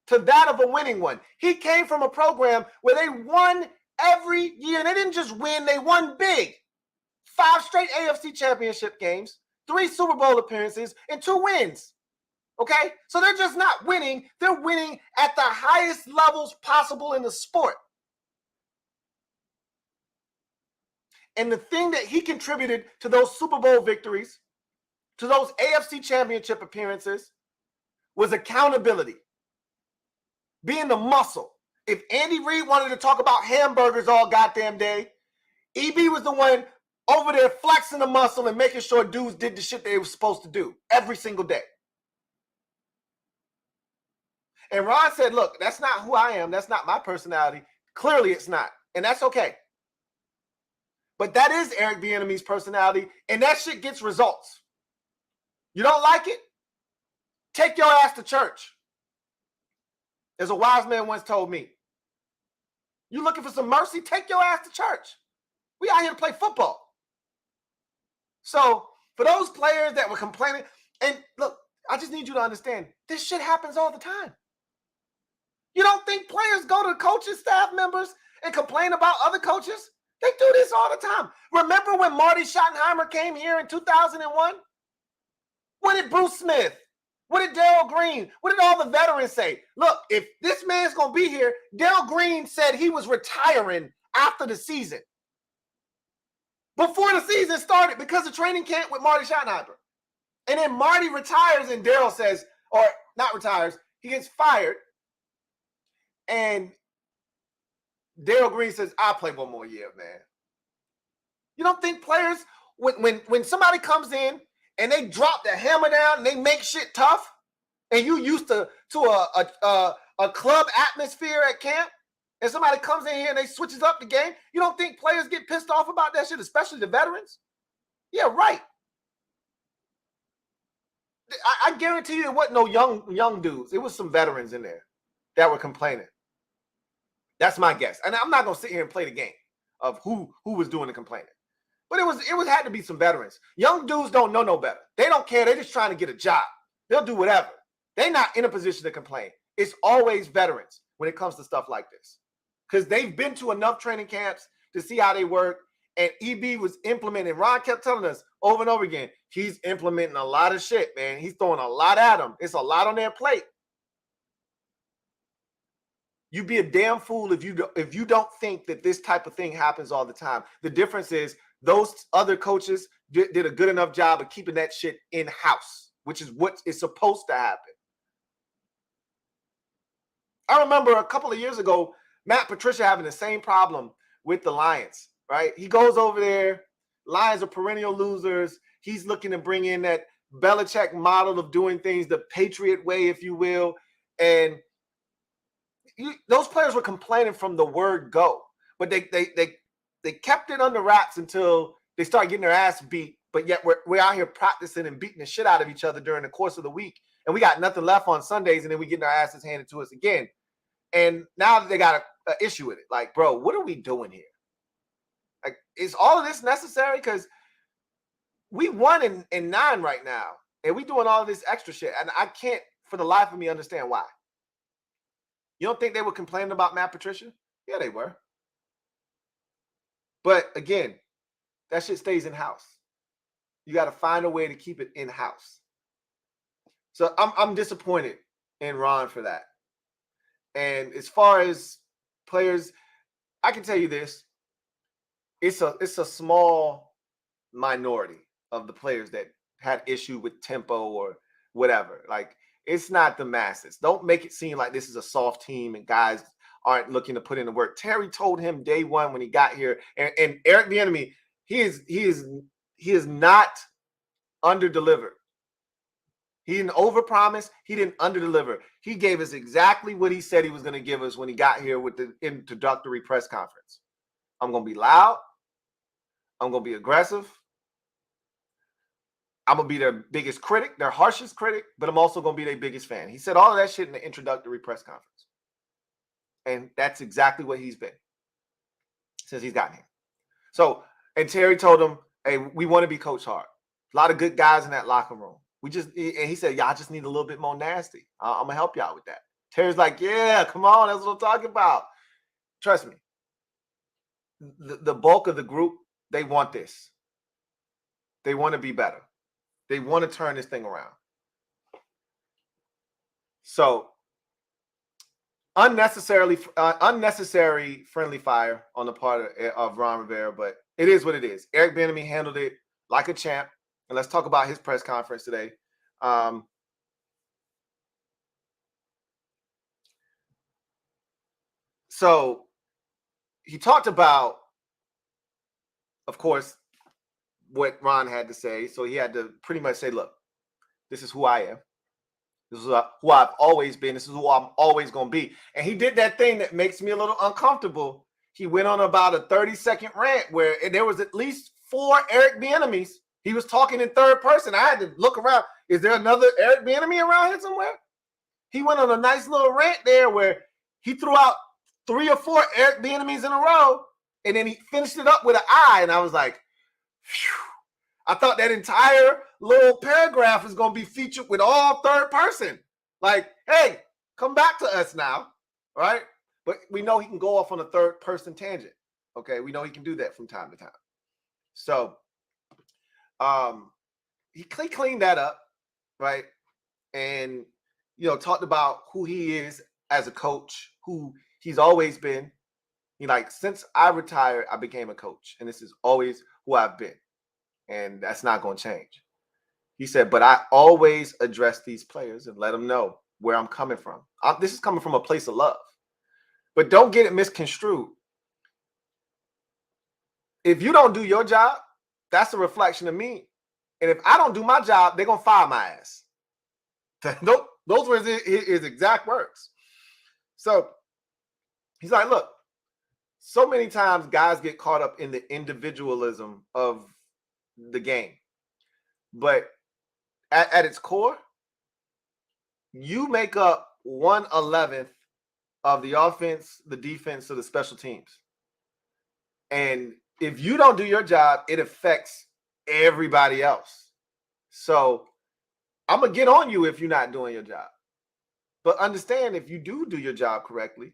to that of a winning one. He came from a program where they won every year. They didn't just win, they won big. 5 straight AFC championship games, 3 Super Bowl appearances, and 2 wins. Okay? So they're just not winning. They're winning at the highest levels possible in the sport. And the thing that he contributed to those Super Bowl victories, to those AFC championship appearances, was accountability. Being the muscle. If Andy Reid wanted to talk about hamburgers all goddamn day, EB was the one over there flexing the muscle and making sure dudes did the shit they were supposed to do every single day. And Ron said, look, that's not who I am. That's not my personality. Clearly it's not. And that's okay. But that is Eric Bieniemy's personality, and that shit gets results. You don't like it? Take your ass to church. As a wise man once told me, you looking for some mercy? Take your ass to church. We out here to play football. So for those players that were complaining, and look, I just need you to understand, this shit happens all the time. You don't think players go to coaches, staff members, and complain about other coaches? They do this all the time. Remember when Marty Schottenheimer came here in 2001? What did Bruce Smith? What did Darryl Green? What did all the veterans say? Look, if this man's going to be here, Darryl Green said he was retiring after the season. Before the season started because of training camp with Marty Schottenheimer. And then Marty retires and Darryl says, or not retires, he gets fired. And Darryl Green says, I'll play one more year, man. You don't think players, when somebody comes in and they drop the hammer down and they make shit tough, and you used to a club atmosphere at camp, and somebody comes in here and they switches up the game, you don't think players get pissed off about that shit, especially the veterans? Yeah, right. I guarantee you it wasn't no young dudes. It was some veterans in there that were complaining. That's my guess. And I'm not going to sit here and play the game of who was doing the complaining. But it had to be some veterans. Young dudes don't know no better. They don't care. They're just trying to get a job. They'll do whatever. They're not in a position to complain. It's always veterans when it comes to stuff like this. Because they've been to enough training camps to see how they work. And EB was implementing. Ron kept telling us over and over again, he's implementing a lot of shit, man. He's throwing a lot at them. It's a lot on their plate. You'd be a damn fool if you don't think that this type of thing happens all the time. The difference is those other coaches did a good enough job of keeping that shit in-house, which is what is supposed to happen. I remember a couple of years ago, Matt Patricia having the same problem with the Lions, right? He goes over there. Lions are perennial losers. He's looking to bring in that Belichick model of doing things the Patriot way, if you will. And those players were complaining from the word go. But they kept it under wraps until they started getting their ass beat. But yet we're out here practicing and beating the shit out of each other during the course of the week. And we got nothing left on Sundays, and then we getting our asses handed to us again. And now that they got an issue with it, like, bro, what are we doing here? Like, is all of this necessary? Because we 1-9 right now, and we doing all of this extra shit. And I can't, for the life of me, understand why. You don't think they were complaining about Matt Patricia? Yeah, they were. But again, that shit stays in-house. You got to find a way to keep it in-house. So I'm disappointed in Ron for that. And as far as players, I can tell you this. It's a small minority of the players that had issue with tempo or whatever. Like, it's not the masses. Don't make it seem like this is a soft team and guys aren't looking to put in the work. Terry told him day one when he got here, and Eric Bieniemy, he is not under-delivered. He didn't overpromise. He didn't underdeliver. He gave us exactly what he said he was going to give us when he got here with the introductory press conference. I'm going to be loud. I'm going to be aggressive. I'm going to be their biggest critic, their harshest critic, but I'm also going to be their biggest fan. He said all of that shit in the introductory press conference. And that's exactly what he's been since he's gotten here. So, and Terry told him, hey, we want to be coached hard. A lot of good guys in that locker room. And he said, y'all just need a little bit more nasty. I'm going to help y'all with that. Terry's like, yeah, come on. That's what I'm talking about. Trust me. The bulk of the group, they want this. They want to be better. They want to turn this thing around. So, unnecessary friendly fire on the part of Ron Rivera, but it is what it is. Eric Bieniemy handled it like a champ. And let's talk about his press conference today. So he talked about, of course, what Ron had to say. So he had to pretty much say, look, this is who I am. This is who I've always been. This is who I'm always going to be. And he did that thing that makes me a little uncomfortable. He went on about a 30-second rant where there was at least 4 Eric Bieniemys He was talking in third person. I had to look around. Is there another Eric Bieniemy around here somewhere? He went on a nice little rant there where he threw out 3 or 4 Eric Bieniemys in a row, and then he finished it up with an I, and I was like, phew. I thought that entire little paragraph was going to be featured with all third person. Like, hey, come back to us now, right? But we know he can go off on a third person tangent, okay? We know he can do that from time to time. So he cleaned that up, right? And, talked about who he is as a coach, who he's always been. Since I retired, I became a coach, and this is always who I've been. And that's not going to change. He said, but I always address these players and let them know where I'm coming from. This is coming from a place of love. But don't get it misconstrued. If you don't do your job, that's a reflection of me. And if I don't do my job, they're going to fire my ass. Those were his exact words. So he's like, look, so many times guys get caught up in the individualism of the game. But at its core, you make up 1/11 of the offense, the defense, or the special teams. And if you don't do your job, it affects everybody else. So I'm going to get on you if you're not doing your job. But understand, if you do your job correctly,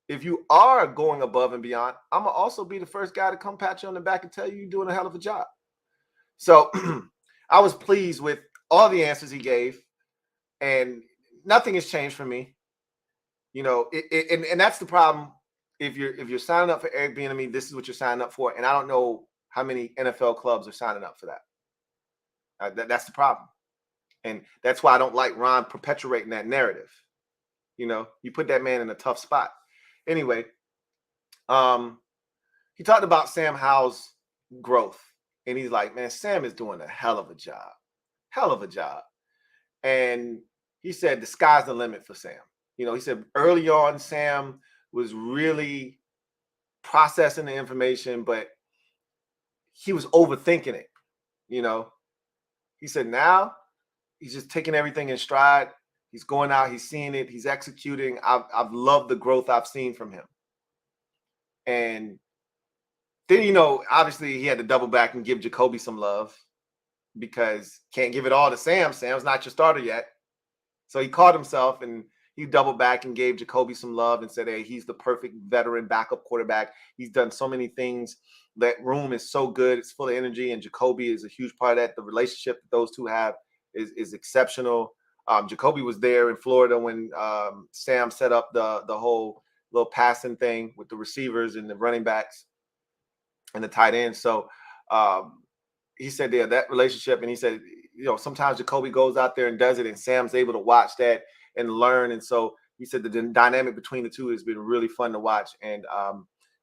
if you are going above and beyond, I'm going to also be the first guy to come pat you on the back and tell you you're doing a hell of a job. So I was pleased with all the answers he gave, and nothing has changed for me. And that's the problem. If you're signing up for Eric Bieniemy, this is what you're signing up for. And I don't know how many NFL clubs are signing up for that. That's the problem. And that's why I don't like Ron perpetuating that narrative. You put that man in a tough spot. Anyway, he talked about Sam Howell's growth. And he's like, man, Sam is doing a hell of a job. Hell of a job. And he said the sky's the limit for Sam. He said early on, Sam was really processing the information, but he was overthinking it. He said now he's just taking everything in stride. He's going out, he's seeing it, he's executing. I've loved the growth I've seen from him. And then, obviously he had to double back and give Jacoby some love because can't give it all to Sam. Sam's not your starter yet. So he caught himself and he doubled back and gave Jacoby some love and said, hey, he's the perfect veteran backup quarterback. He's done so many things. That room is so good. It's full of energy, and Jacoby is a huge part of that. The relationship that those two have is exceptional. Jacoby was there in Florida when Sam set up the whole little passing thing with the receivers and the running backs and the tight ends. So he said that relationship, and he said, sometimes Jacoby goes out there and does it, and Sam's able to watch that and learn. And so he said the dynamic between the two has been really fun to watch. And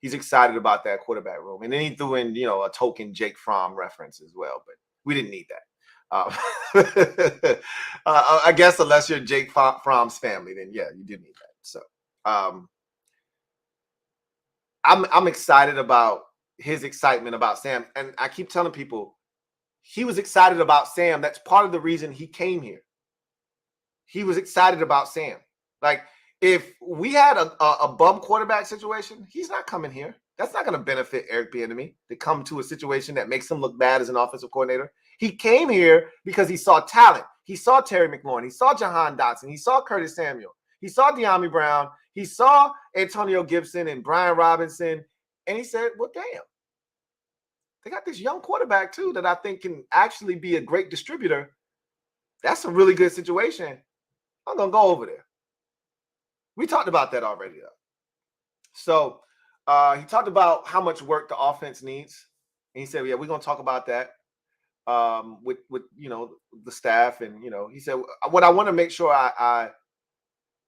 he's excited about that quarterback room. And then he threw in, a token Jake Fromm reference as well, but we didn't need that. I guess unless you're Jake Fromm's family, then yeah, you do need that. So I'm excited about his excitement about Sam. And I keep telling people he was excited about Sam. That's part of the reason he came here. He was excited about Sam. Like, if we had a bum quarterback situation, he's not coming here. That's not going to benefit Eric Bieniemy to come to a situation that makes him look bad as an offensive coordinator. He came here because he saw talent. He saw Terry McLaurin. He saw Jahan Dotson. He saw Curtis Samuel. He saw De'Ami Brown. He saw Antonio Gibson and Brian Robinson. And he said, well, damn. They got this young quarterback, too, that I think can actually be a great distributor. That's a really good situation. I'm going to go over there. We talked about that already, though. So he talked about how much work the offense needs. And he said, yeah, we're going to talk about that with the staff. And, he said, what I want to make sure I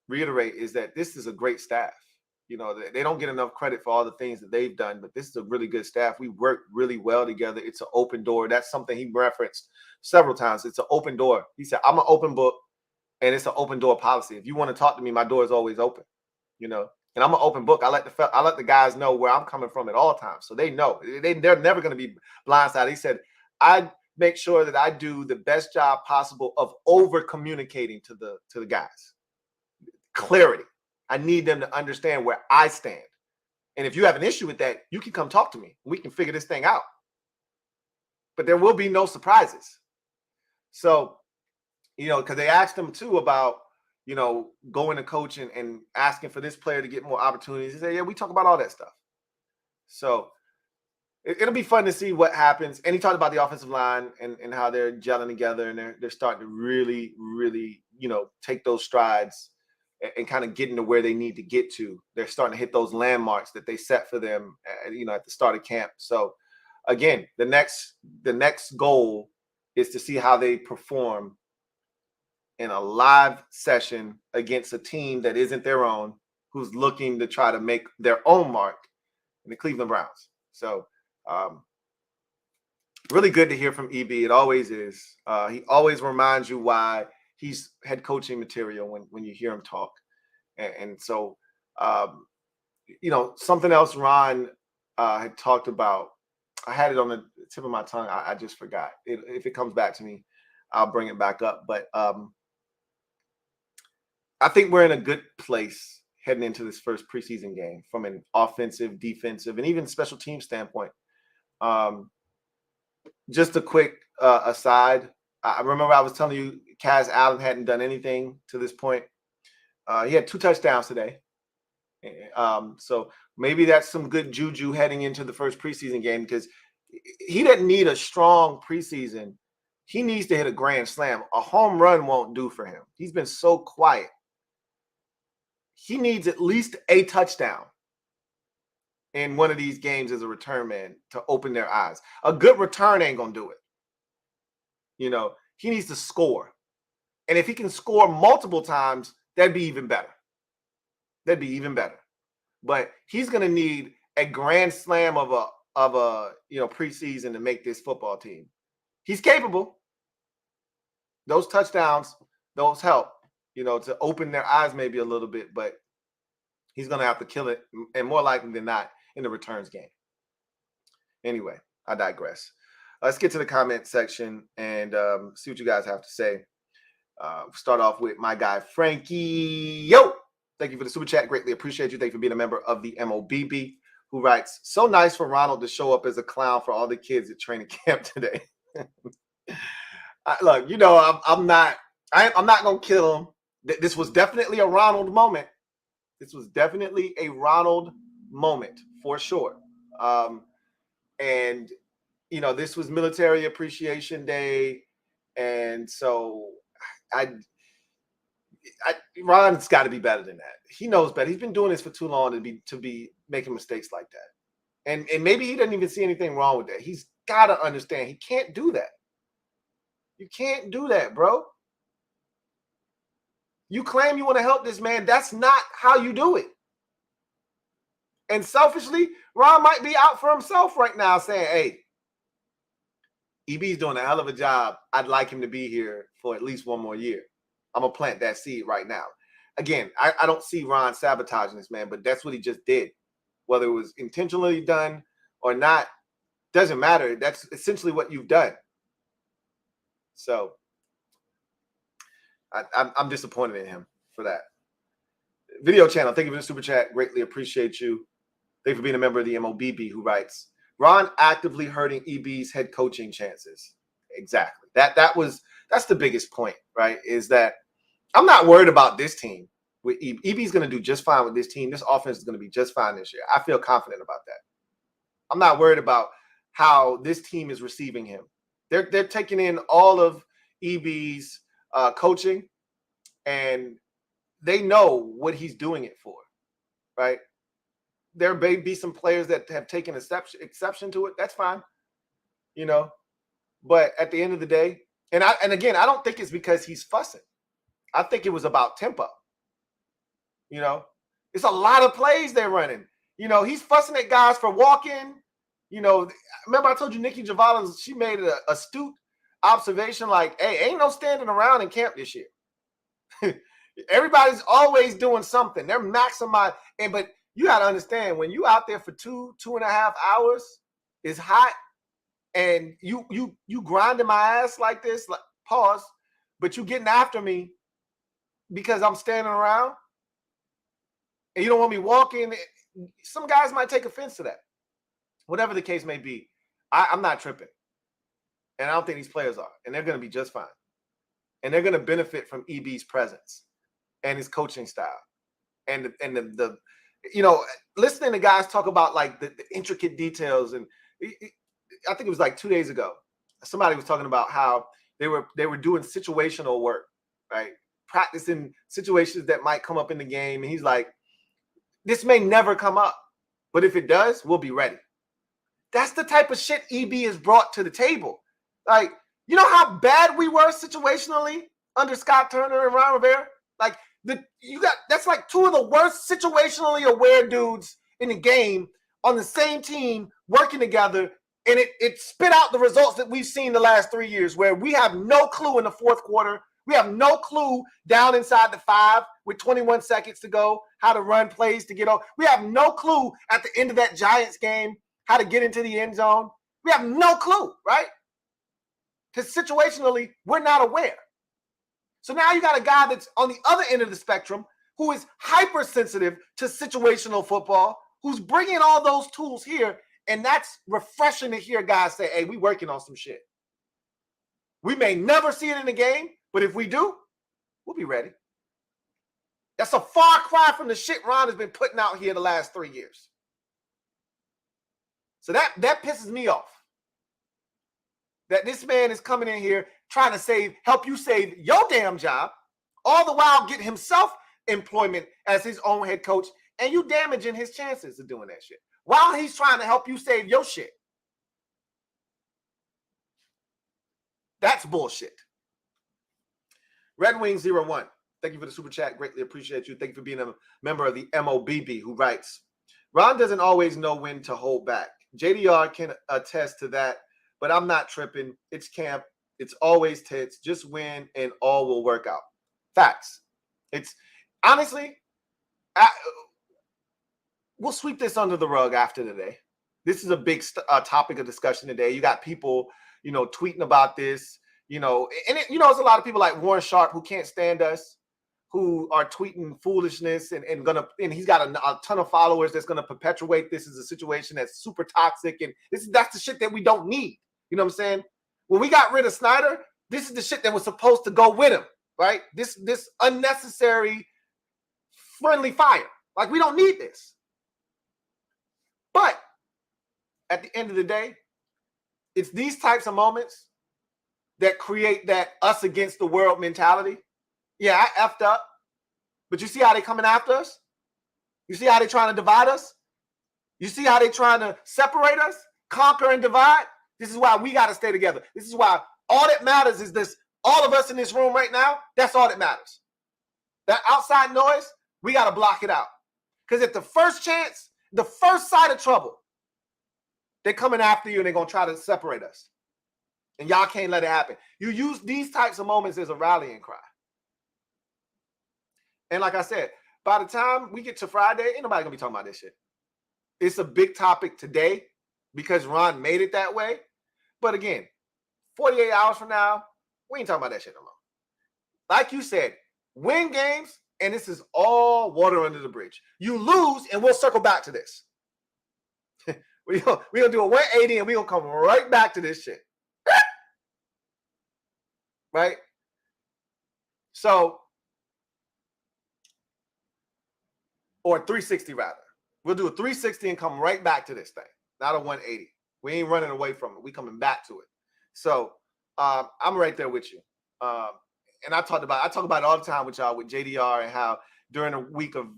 reiterate is that this is a great staff. They don't get enough credit for all the things that they've done, but this is a really good staff. We work really well together. It's an open door. That's something he referenced several times. It's an open door. He said, I'm an open book, and it's an open door policy. If you want to talk to me, my door is always open, and I'm an open book. I let the guys know where I'm coming from at all times. So they know they're never going to be blindsided. He said, I make sure that I do the best job possible of over communicating to the guys. Clarity. I need them to understand where I stand. And if you have an issue with that, you can come talk to me. We can figure this thing out. But there will be no surprises. So, because they asked him too about, going to coach and asking for this player to get more opportunities. He said, yeah, we talk about all that stuff. So it'll be fun to see what happens. And he talked about the offensive line and how they're gelling together and they're starting to really, really, take those strides and kind of getting to where they need to get to. They're starting to hit those landmarks that they set for them, at the start of camp. So again, the next goal is to see how they perform in a live session against a team that isn't their own, who's looking to try to make their own mark in the Cleveland Browns. So really good to hear from EB. It always is. He always reminds you why he's head coaching material when you hear him talk. And so, something else Ron had talked about, I had it on the tip of my tongue. I just forgot. If it comes back to me, I'll bring it back up. But I think we're in a good place heading into this first preseason game from an offensive, defensive, and even special team standpoint. Just a quick aside. I remember I was telling you Kaz Allen hadn't done anything to this point. He had 2 touchdowns today. So maybe that's some good juju heading into the first preseason game because he doesn't need a strong preseason. He needs to hit a grand slam. A home run won't do for him. He's been so quiet. He needs at least a touchdown in one of these games as a return man to open their eyes. A good return ain't going to do it. He needs to score. And if he can score multiple times, that'd be even better. But he's going to need a grand slam of a preseason to make this football team. He's capable. Those touchdowns, those help, to open their eyes maybe a little bit, but he's going to have to kill it, and more likely than not, in the returns game. Anyway, I digress. Let's get to the comment section and see what you guys have to say. Start off with my guy, Frankie. Yo! Thank you for the super chat. Greatly appreciate you. Thank you for being a member of the MOBB, who writes, so nice for Ronald to show up as a clown for all the kids at training camp today. Look, I'm not going to kill him. This was definitely a Ronald moment. For sure. And, this was Military Appreciation Day. And so Ron's got to be better than that. He knows better. He's been doing this for too long to be making mistakes like that. And maybe he doesn't even see anything wrong with that. He's got to understand he can't do that. You can't do that, bro. You claim you want to help this man. That's not how you do it. And selfishly, Ron might be out for himself right now saying, hey, EB's doing a hell of a job. I'd like him to be here for at least one more year. I'm going to plant that seed right now. Again, I don't see Ron sabotaging this man, but that's what he just did. Whether it was intentionally done or not, doesn't matter. That's essentially what you've done. So I'm disappointed in him for that. Video channel, thank you for the super chat. Greatly appreciate you. Thank you for being a member of the MOBB, who writes, Ron actively hurting EB's head coaching chances. Exactly. That's the biggest point, right? Is that I'm not worried about this team with EB. EB's going to do just fine with this team. This offense is going to be just fine this year. I feel confident about that. I'm not worried about how this team is receiving him. They're taking in all of EB's coaching, and they know what he's doing it for, right? There may be some players that have taken exception to it. That's fine, But at the end of the day, and again, I don't think it's because he's fussing. I think it was about tempo. It's a lot of plays they're running. He's fussing at guys for walking. Remember I told you Nikki Javalas, she made an astute observation like, hey, ain't no standing around in camp this year. Everybody's always doing something. They're maximizing. But you got to understand, when you out there for 2.5 hours, it's hot. and you grinding my ass like this, like pause, but you getting after me because I'm standing around and you don't want me walking. Some guys might take offense to that. Whatever the case may be, I'm not tripping. And I don't think these players are. And they're going to be just fine. And they're going to benefit from EB's presence and his coaching style. And the listening to guys talk about like the intricate details. And I think it was like 2 days ago, somebody was talking about how they were doing situational work, right? Practicing situations that might come up in the game. And he's like, this may never come up, but if it does, we'll be ready. That's the type of shit EB has brought to the table. Like, you know how bad we were situationally under Scott Turner and Ron Rivera? Like, that's like two of the worst situationally aware dudes in the game on the same team working together, and it spit out the results that we've seen the last 3 years, where we have no clue in the fourth quarter. We have no clue down inside the 5 with 21 seconds to go how to run plays to get on. We have no clue at the end of that Giants game how to get into the end zone. We have no clue, right? Because situationally, we're not aware. So now you got a guy that's on the other end of the spectrum who is hypersensitive to situational football, who's bringing all those tools here, and that's refreshing to hear guys say, hey, we working on some shit. We may never see it in the game, but if we do, we'll be ready. That's a far cry from the shit Ron has been putting out here the last 3 years. So that pisses me off. That this man is coming in here trying to help you save your damn job, all the while get himself employment as his own head coach, and you damaging his chances of doing that shit while he's trying to help you save your shit. That's bullshit. Red Wing 01. Thank you for the super chat. Greatly appreciate you. Thank you for being a member of the MOBB, who writes, Ron doesn't always know when to hold back. JDR can attest to that, but I'm not tripping. It's camp. It's always tits. Just win and all will work out. Facts. It's honestly, we'll sweep this under the rug after today. This is a big topic of discussion today. You got people, tweeting about this, and it's a lot of people like Warren Sharp who can't stand us, who are tweeting foolishness and he's got a ton of followers that's gonna perpetuate this as a situation that's super toxic, and that's the shit that we don't need. You know what I'm saying? When we got rid of Snyder, this is the shit that was supposed to go with him, right? This unnecessary friendly fire. Like, we don't need this. But at the end of the day, it's these types of moments that create that us against the world mentality. Yeah, I effed up. But you see how they coming after us? You see how they trying to divide us? You see how they trying to separate us, conquer and divide? This is why we got to stay together. This is why all that matters is this. All of us in this room right now, that's all that matters. That outside noise, we got to block it out. Because at the first chance, the first sign of trouble, they're coming after you and they're going to try to separate us. And y'all can't let it happen. You use these types of moments as a rallying cry. And like I said, by the time we get to Friday, ain't nobody going to be talking about this shit. It's a big topic today because Ron made it that way. But again, 48 hours from now, we ain't talking about that shit no more. Like you said, win games, and this is all water under the bridge. You lose, and we'll circle back to this. We're going to do a 180, and we're going to come right back to this shit. Right? So, or 360 rather. We'll do a 360 and come right back to this thing, not a 180. We ain't running away from it. We coming back to it. So I'm right there with you. And I talk about it all the time with y'all with JDR and how during a week of,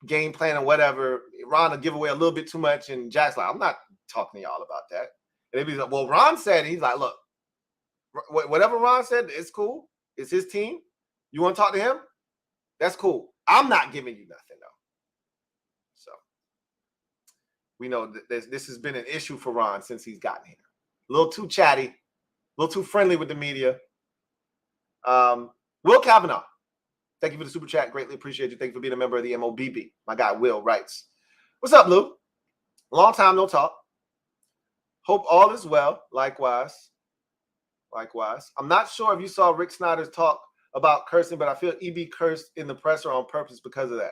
game plan or whatever, Ron will give away a little bit too much. And Jack's like, I'm not talking to y'all about that. And they'd be like, well, Ron said, he's like, look, whatever Ron said, it's cool. It's his team. You want to talk to him? That's cool. I'm not giving you nothing, though. So we know that this has been an issue for Ron since he's gotten here. A little too chatty, a little too friendly with the media. Will Kavanaugh, thank you for the super chat. Greatly appreciate you. Thank you for being a member of the MOBB. My guy Will writes, what's up, Lou? Long time no talk. Hope all is well. Likewise. I'm not sure if you saw Rick Snyder's talk about cursing, but I feel EB cursed in the presser on purpose because of that.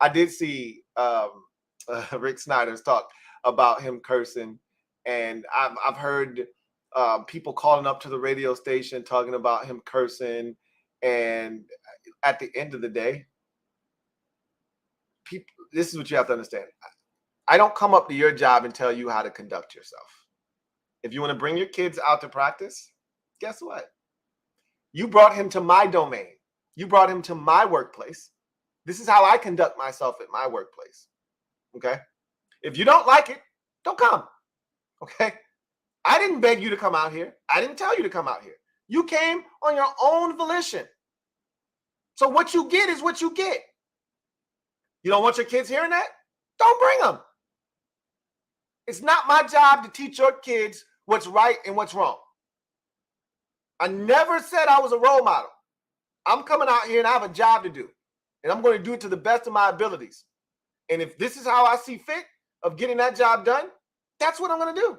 I did see Rick Snyder's talk about him cursing, and I've heard people calling up to the radio station talking about him cursing. And at the end of the day, people, this is what you have to understand. I don't come up to your job and tell you how to conduct yourself. If you want to bring your kids out to practice, guess what? You brought him to my domain. You brought him to my workplace. This is how I conduct myself at my workplace. Okay? If you don't like it, don't come. Okay? I didn't beg you to come out here. I didn't tell you to come out here. You came on your own volition. So what you get is what you get. You don't want your kids hearing that? Don't bring them. It's not my job to teach your kids what's right and what's wrong. I never said I was a role model. I'm coming out here and I have a job to do. And I'm going to do it to the best of my abilities. And if this is how I see fit of getting that job done, that's what I'm going to do.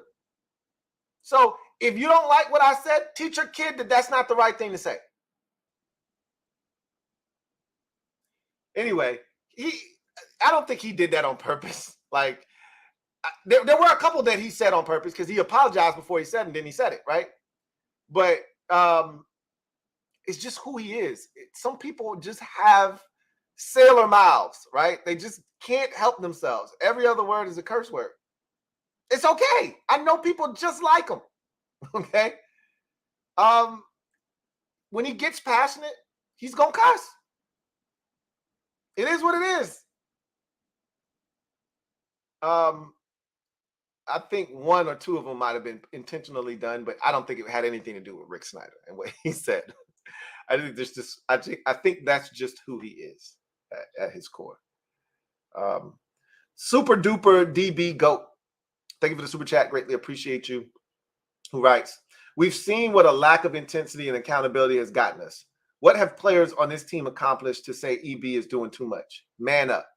So if you don't like what I said, teach your kid that that's not the right thing to say. Anyway, I don't think he did that on purpose. Like, there were a couple that he said on purpose because he apologized before he said it, and then he said it, right? But it's just who he is. Some people just have sailor mouths, right? They just can't help themselves. Every other word is a curse word. It's okay. I know people just like him. Okay. When he gets passionate, he's gonna cuss. It is what it is. I think one or two of them might have been intentionally done, but I don't think it had anything to do with Rick Snyder and what he said. I think there's just, I think that's just who he is at his core. Super duper DB GOAT. Thank you for the super chat. Greatly appreciate you. Who writes, we've seen what a lack of intensity and accountability has gotten us. What have players on this team accomplished to say EB is doing too much? Man up.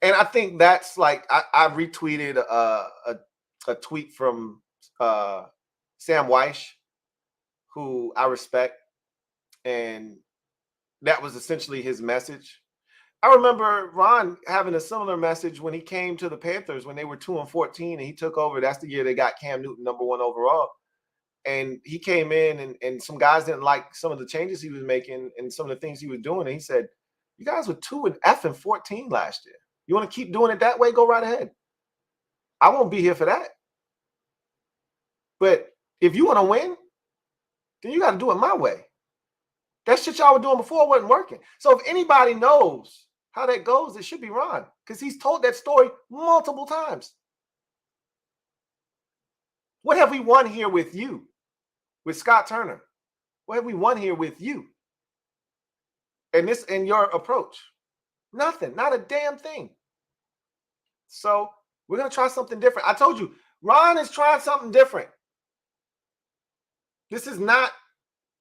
And I think that's like, I retweeted a tweet from Sam Weish, who I respect. And that was essentially his message. I remember Ron having a similar message when he came to the Panthers when they were 2-14 and he took over. That's the year they got Cam Newton #1 overall. And he came in and some guys didn't like some of the changes he was making and some of the things he was doing. And he said, you guys were 2-14 last year. You want to keep doing it that way? Go right ahead. I won't be here for that. But if you want to win, then you got to do it my way. That shit y'all were doing before wasn't working. So if anybody knows how that goes, it should be Ron, because he's told that story multiple times. What have we won here with you, with Scott Turner? What have we won here with you? And this and your approach? Nothing, not a damn thing. So we're going to try something different. I told you, Ron is trying something different. This is not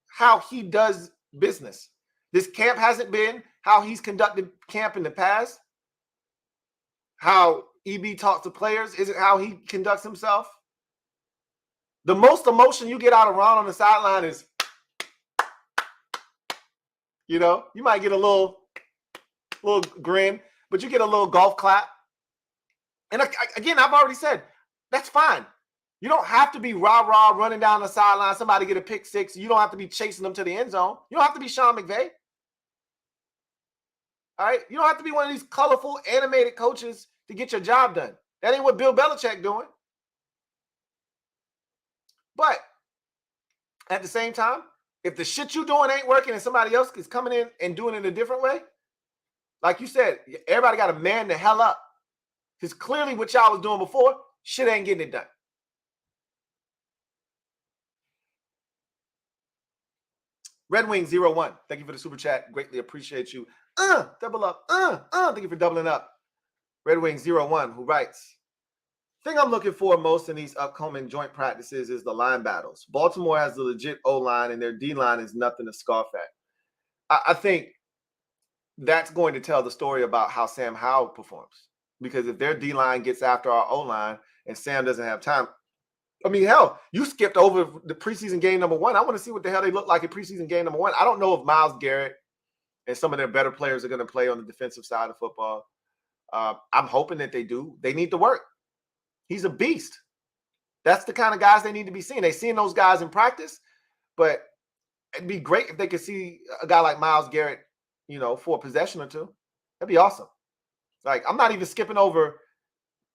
how he does business. This camp hasn't been how he's conducted camp in the past. How EB talks to players isn't how he conducts himself. The most emotion you get out of Ron on the sideline is, you know, you might get a little grin, but you get a little golf clap. And again, I've already said, that's fine. You don't have to be rah-rah running down the sideline, somebody get a pick six. You don't have to be chasing them to the end zone. You don't have to be Sean McVay. All right? You don't have to be one of these colorful, animated coaches to get your job done. That ain't what Bill Belichick doing. But at the same time, if the shit you doing ain't working and somebody else is coming in and doing it a different way, like you said, everybody got to man the hell up. Because clearly what y'all was doing before, shit ain't getting it done. Red Wing 01, thank you for the super chat. Greatly appreciate you. Double up. Thank you for doubling up. Red Wing 01, who writes, thing I'm looking for most in these upcoming joint practices is the line battles. Baltimore has the legit O-line, and their D-line is nothing to scoff at. I think that's going to tell the story about how Sam Howell performs. Because if their D-line gets after our O-line and Sam doesn't have time I mean, hell, you skipped over the preseason game number 1. I want to see what the hell they look like in preseason game number 1. I don't know if Myles Garrett and some of their better players are going to play on the defensive side of football. I'm hoping that they do. They need to work. He's a beast. That's the kind of guys they need to be seeing. They're seeing those guys in practice, but it'd be great if they could see a guy like Myles Garrett, for a possession or two. That'd be awesome. Like, I'm not even skipping over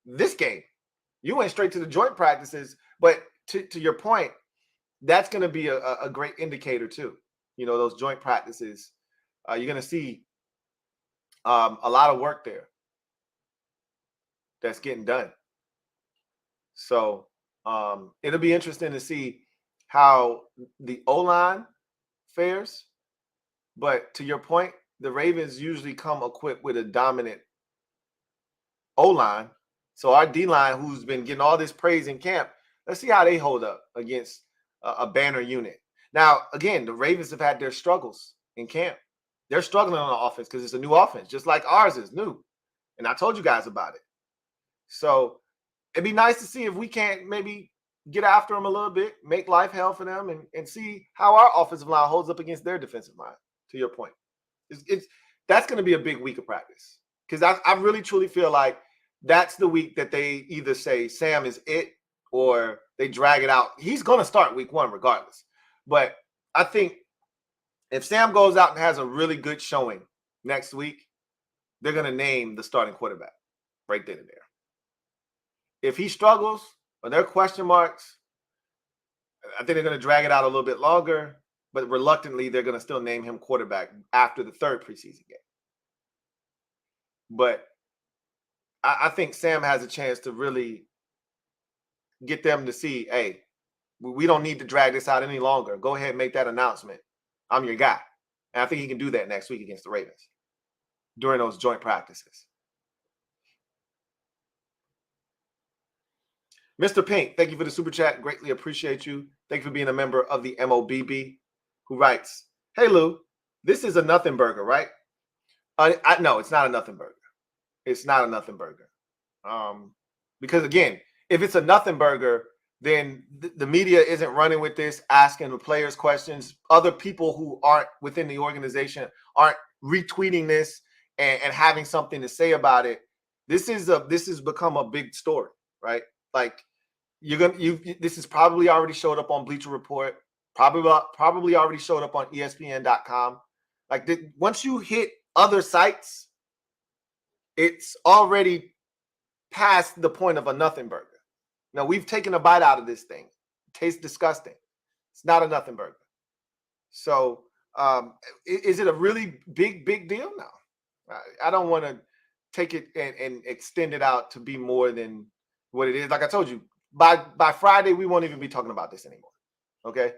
this game. You went straight to the joint practices, but to your point, that's going to be a great indicator too. Those joint practices, you're going to see a lot of work there that's getting done. So it'll be interesting to see how the O-line fares. But to your point, the Ravens usually come equipped with a dominant O-line. So our D-line, who's been getting all this praise in camp, let's see how they hold up against a banner unit. Now, again, the Ravens have had their struggles in camp. They're struggling on the offense because it's a new offense, just like ours is new. And I told you guys about it. So it'd be nice to see if we can't maybe get after them a little bit, make life hell for them, and see how our offensive line holds up against their defensive line, to your point. That's going to be a big week of practice because I really, truly feel like that's the week that they either say Sam is it or they drag it out. He's going to start week 1 regardless. But I think if Sam goes out and has a really good showing next week, they're going to name the starting quarterback right then and there. If he struggles or there are question marks, I think they're going to drag it out a little bit longer, but reluctantly, they're going to still name him quarterback after the 3rd preseason game. But I think Sam has a chance to really get them to see, hey, we don't need to drag this out any longer. Go ahead and make that announcement. I'm your guy. And I think he can do that next week against the Ravens during those joint practices. Mr. Pink, thank you for the super chat. Greatly appreciate you. Thank you for being a member of the MOBB, who writes, hey, Lou, this is a nothing burger, right? No, it's not a nothing burger. It's not a nothing burger. Because, again, if it's a nothing burger, then the media isn't running with this, asking the players questions. Other people who aren't within the organization aren't retweeting this and having something to say about it. This has become a big story, right? Like, this has probably already showed up on Bleacher Report, probably already showed up on ESPN.com. Like, once you hit other sites, it's already past the point of a nothing burger. Now, we've taken a bite out of this thing. It tastes disgusting. It's not a nothing burger. So is it a really big deal? No. I don't want to take it and extend it out to be more than what it is. Like I told you, by Friday, we won't even be talking about this anymore. Okay?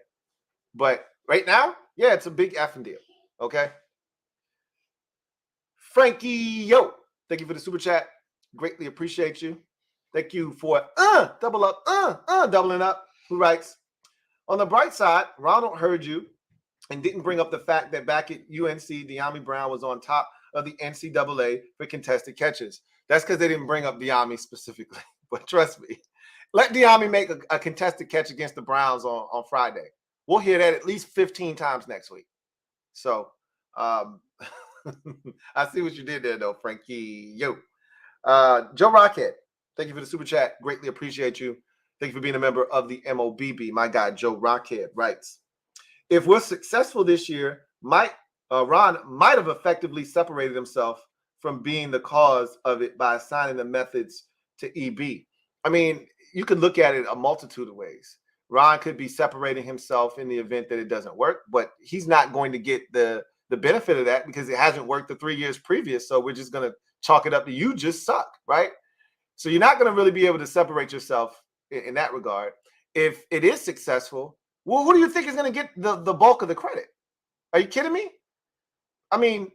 But right now, yeah, it's a big effing deal. Okay? Frankie, yo, thank you for the super chat. Greatly appreciate you. Thank you for doubling up. Who writes, on the bright side, Ronald heard you and didn't bring up the fact that back at UNC, Bieniemy Brown was on top of the NCAA for contested catches. That's because they didn't bring up Bieniemy specifically. But trust me, let Bieniemy make a contested catch against the Browns on Friday. We'll hear that at least 15 times next week. So I see what you did there, though, Frankie. Yo. Joe Rockhead, thank you for the super chat. Greatly appreciate you. Thank you for being a member of the MOBB. My guy, Joe Rockhead, writes, if we're successful this year, Ron might have effectively separated himself from being the cause of it by assigning the methods to EB. I mean, you could look at it a multitude of ways. Ron could be separating himself in the event that it doesn't work, but he's not going to get the benefit of that because it hasn't worked the 3 years previous. So we're just going to chalk it up to you just suck, right? So you're not going to really be able to separate yourself in that regard. If it is successful, well, who do you think is going to get the bulk of the credit? Are you kidding me? I mean,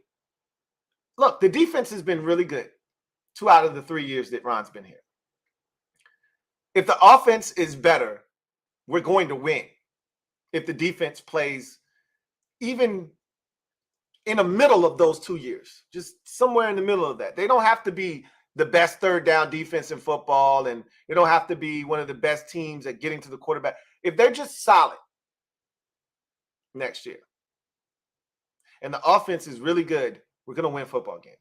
look, the defense has been really good 2 out of the 3 years that Ron's been here. If the offense is better, we're going to win. If the defense plays even in the middle of those 2 years, just somewhere in the middle of that. They don't have to be the best third down defense in football, and they don't have to be one of the best teams at getting to the quarterback. If they're just solid next year and the offense is really good, we're going to win football games.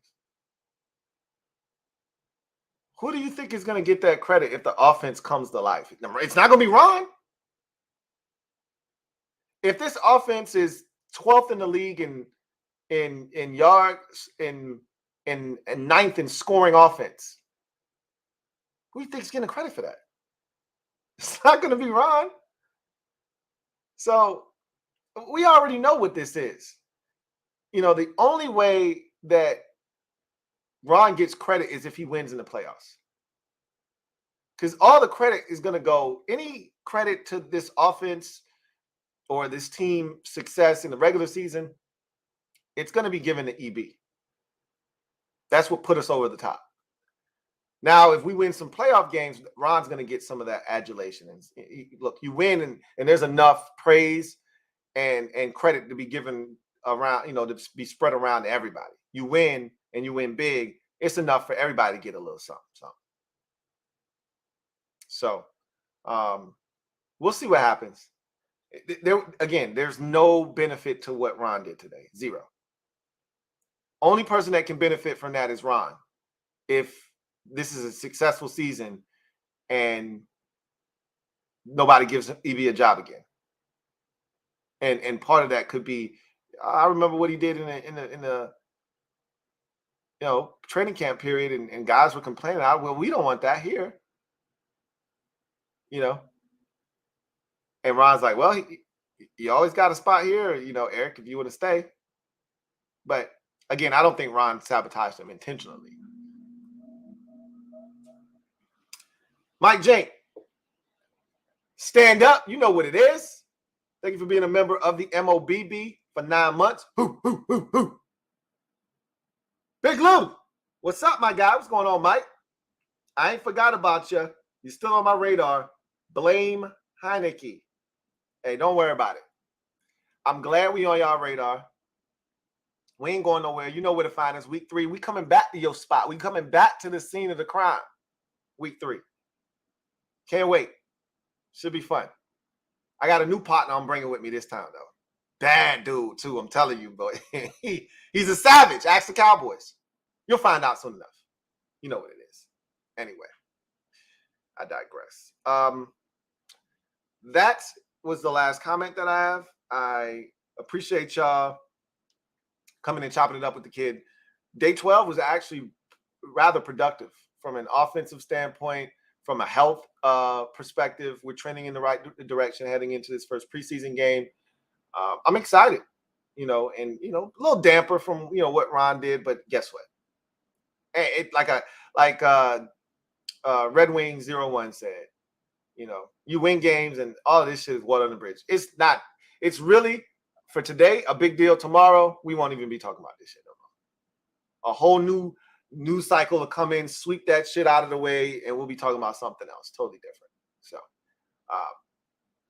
Who do you think is going to get that credit if the offense comes to life? It's not going to be Ron. If this offense is 12th in the league in yards, in ninth in scoring offense, who do you think is getting credit for that? It's not going to be Ron. So we already know what this is. The only way that Ron gets credit is if he wins in the playoffs. Because all the credit is going to go, any credit to this offense or this team success in the regular season, it's going to be given to EB. That's what put us over the top. Now, if we win some playoff games, Ron's going to get some of that adulation. And look, you win, and there's enough praise and credit to be given around, to be spread around to everybody. You win, and you win big. It's enough for everybody to get a little something. So, we'll see what happens. There's no benefit to what Ron did today. Zero. Only person that can benefit from that is Ron. If this is a successful season and nobody gives EB a job again. And part of that could be, I remember what he did in the training camp period, and guys were complaining, well, we don't want that here. And Ron's like, well, you always got a spot here, Eric, if you want to stay. But again, I don't think Ron sabotaged him intentionally. Mike Jane, stand up. You know what it is. Thank you for being a member of the MOBB for 9 months. Hoo, hoo, hoo, hoo. Big Lou, what's up, my guy? What's going on, Mike? I ain't forgot about you. You're still on my radar. Blame Heineke. Hey, don't worry about it. I'm glad we on y'all radar. We ain't going nowhere. You know where to find us. Week 3, we coming back to your spot. We coming back to the scene of the crime. Week 3. Can't wait. Should be fun. I got a new partner I'm bringing with me this time, though. Bad dude, too. I'm telling you, boy. He's a savage. Ask the Cowboys. You'll find out soon enough. You know what it is. Anyway, I digress. That was the last comment that I have. I appreciate y'all coming and chopping it up with the kid. Day 12 was actually rather productive from an offensive standpoint, from a health perspective. We're trending in the right direction heading into this first preseason game. I'm excited, and a little damper from what Ron did, but guess what? It like Red Wing 01 said, you win games and all of this shit is water on the bridge. It's not. It's really, for today, a big deal. Tomorrow, we won't even be talking about this shit no more. A whole new cycle will come in, sweep that shit out of the way, and we'll be talking about something else totally different. So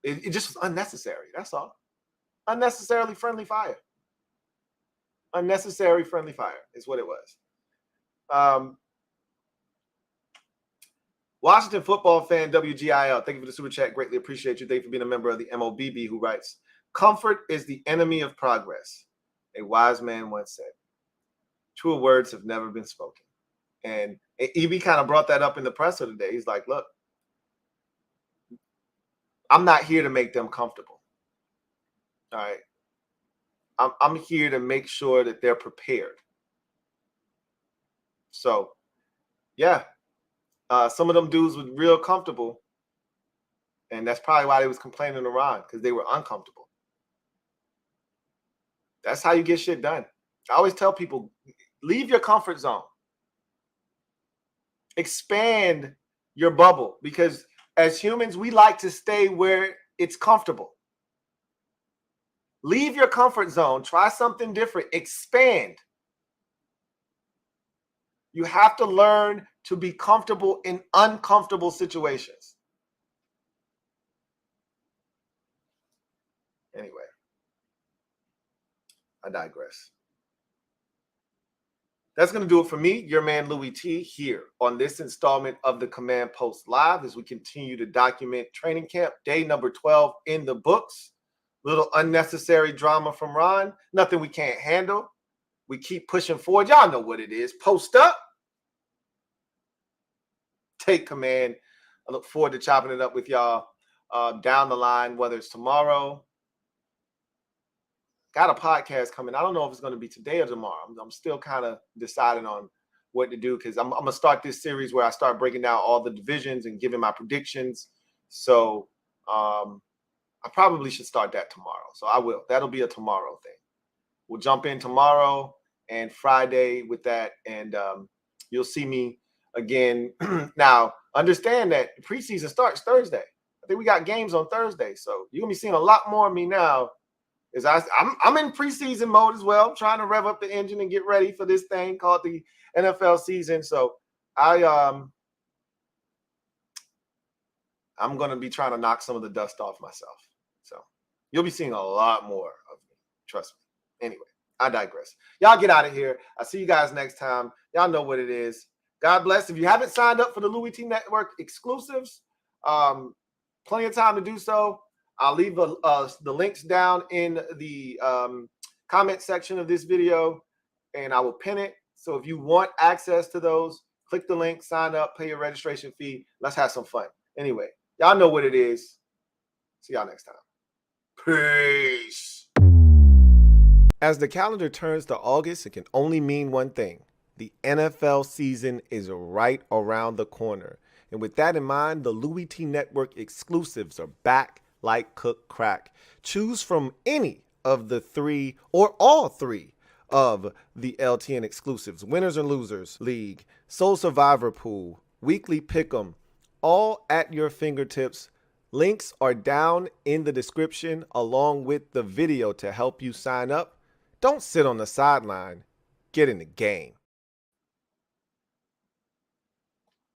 it just was unnecessary. That's all. Unnecessarily friendly fire. Unnecessary friendly fire is what it was. Washington football fan WGIL, thank you for the super chat. Greatly appreciate you. Thank you for being a member of the MOBB, who writes, comfort is the enemy of progress. A wise man once said. Truer words have never been spoken. And EB kind of brought that up in the presser today. He's like, look, I'm not here to make them comfortable. All right. I'm here to make sure that they're prepared. So, yeah. Some of them dudes were real comfortable. And that's probably why they was complaining to Ron, because they were uncomfortable. That's how you get shit done. I always tell people, leave your comfort zone. Expand your bubble, because as humans, we like to stay where it's comfortable. Leave your comfort zone. Try something different. Expand. You have to learn to be comfortable in uncomfortable situations. Anyway, I digress. That's going to do it for me, your man Louie T, here on this installment of the Command Post Live as we continue to document training camp, day number 12 in the books. Little unnecessary drama from Ron, nothing we can't handle. We keep pushing forward. Y'all know what it is. Post up. Take command. I look forward to chopping it up with y'all down the line, whether it's tomorrow. Got a podcast coming. I don't know if it's going to be today or tomorrow. I'm still kind of deciding on what to do because I'm going to start this series where I start breaking down all the divisions and giving my predictions. So I probably should start that tomorrow. So I will. That'll be a tomorrow thing. We'll jump in tomorrow and Friday with that, and you'll see me again. Now, understand that preseason starts Thursday. I think we got games on Thursday, so you're going to be seeing a lot more of me now. I'm in preseason mode as well, trying to rev up the engine and get ready for this thing called the NFL season. So I'm going to be trying to knock some of the dust off myself. So you'll be seeing a lot more of me. Trust me. Anyway, I digress. Y'all get out of here. I'll see you guys next time. Y'all know what it is. God bless. If you haven't signed up for the Louie T Network exclusives, plenty of time to do so. I'll leave the links down in the comment section of this video, and I will pin it. So if you want access to those, click the link, sign up, pay your registration fee. Let's have some fun. Anyway, y'all know what it is. See y'all next time. Peace. As the calendar turns to August, it can only mean one thing. The NFL season is right around the corner. And with that in mind, the Louie T Network exclusives are back like cook crack. Choose from any of the 3 or all 3 of the LTN exclusives, Winners and Losers League, Soul Survivor Pool, Weekly Pick'em, all at your fingertips. Links are down in the description along with the video to help you sign up. Don't sit on the sideline. Get in the game.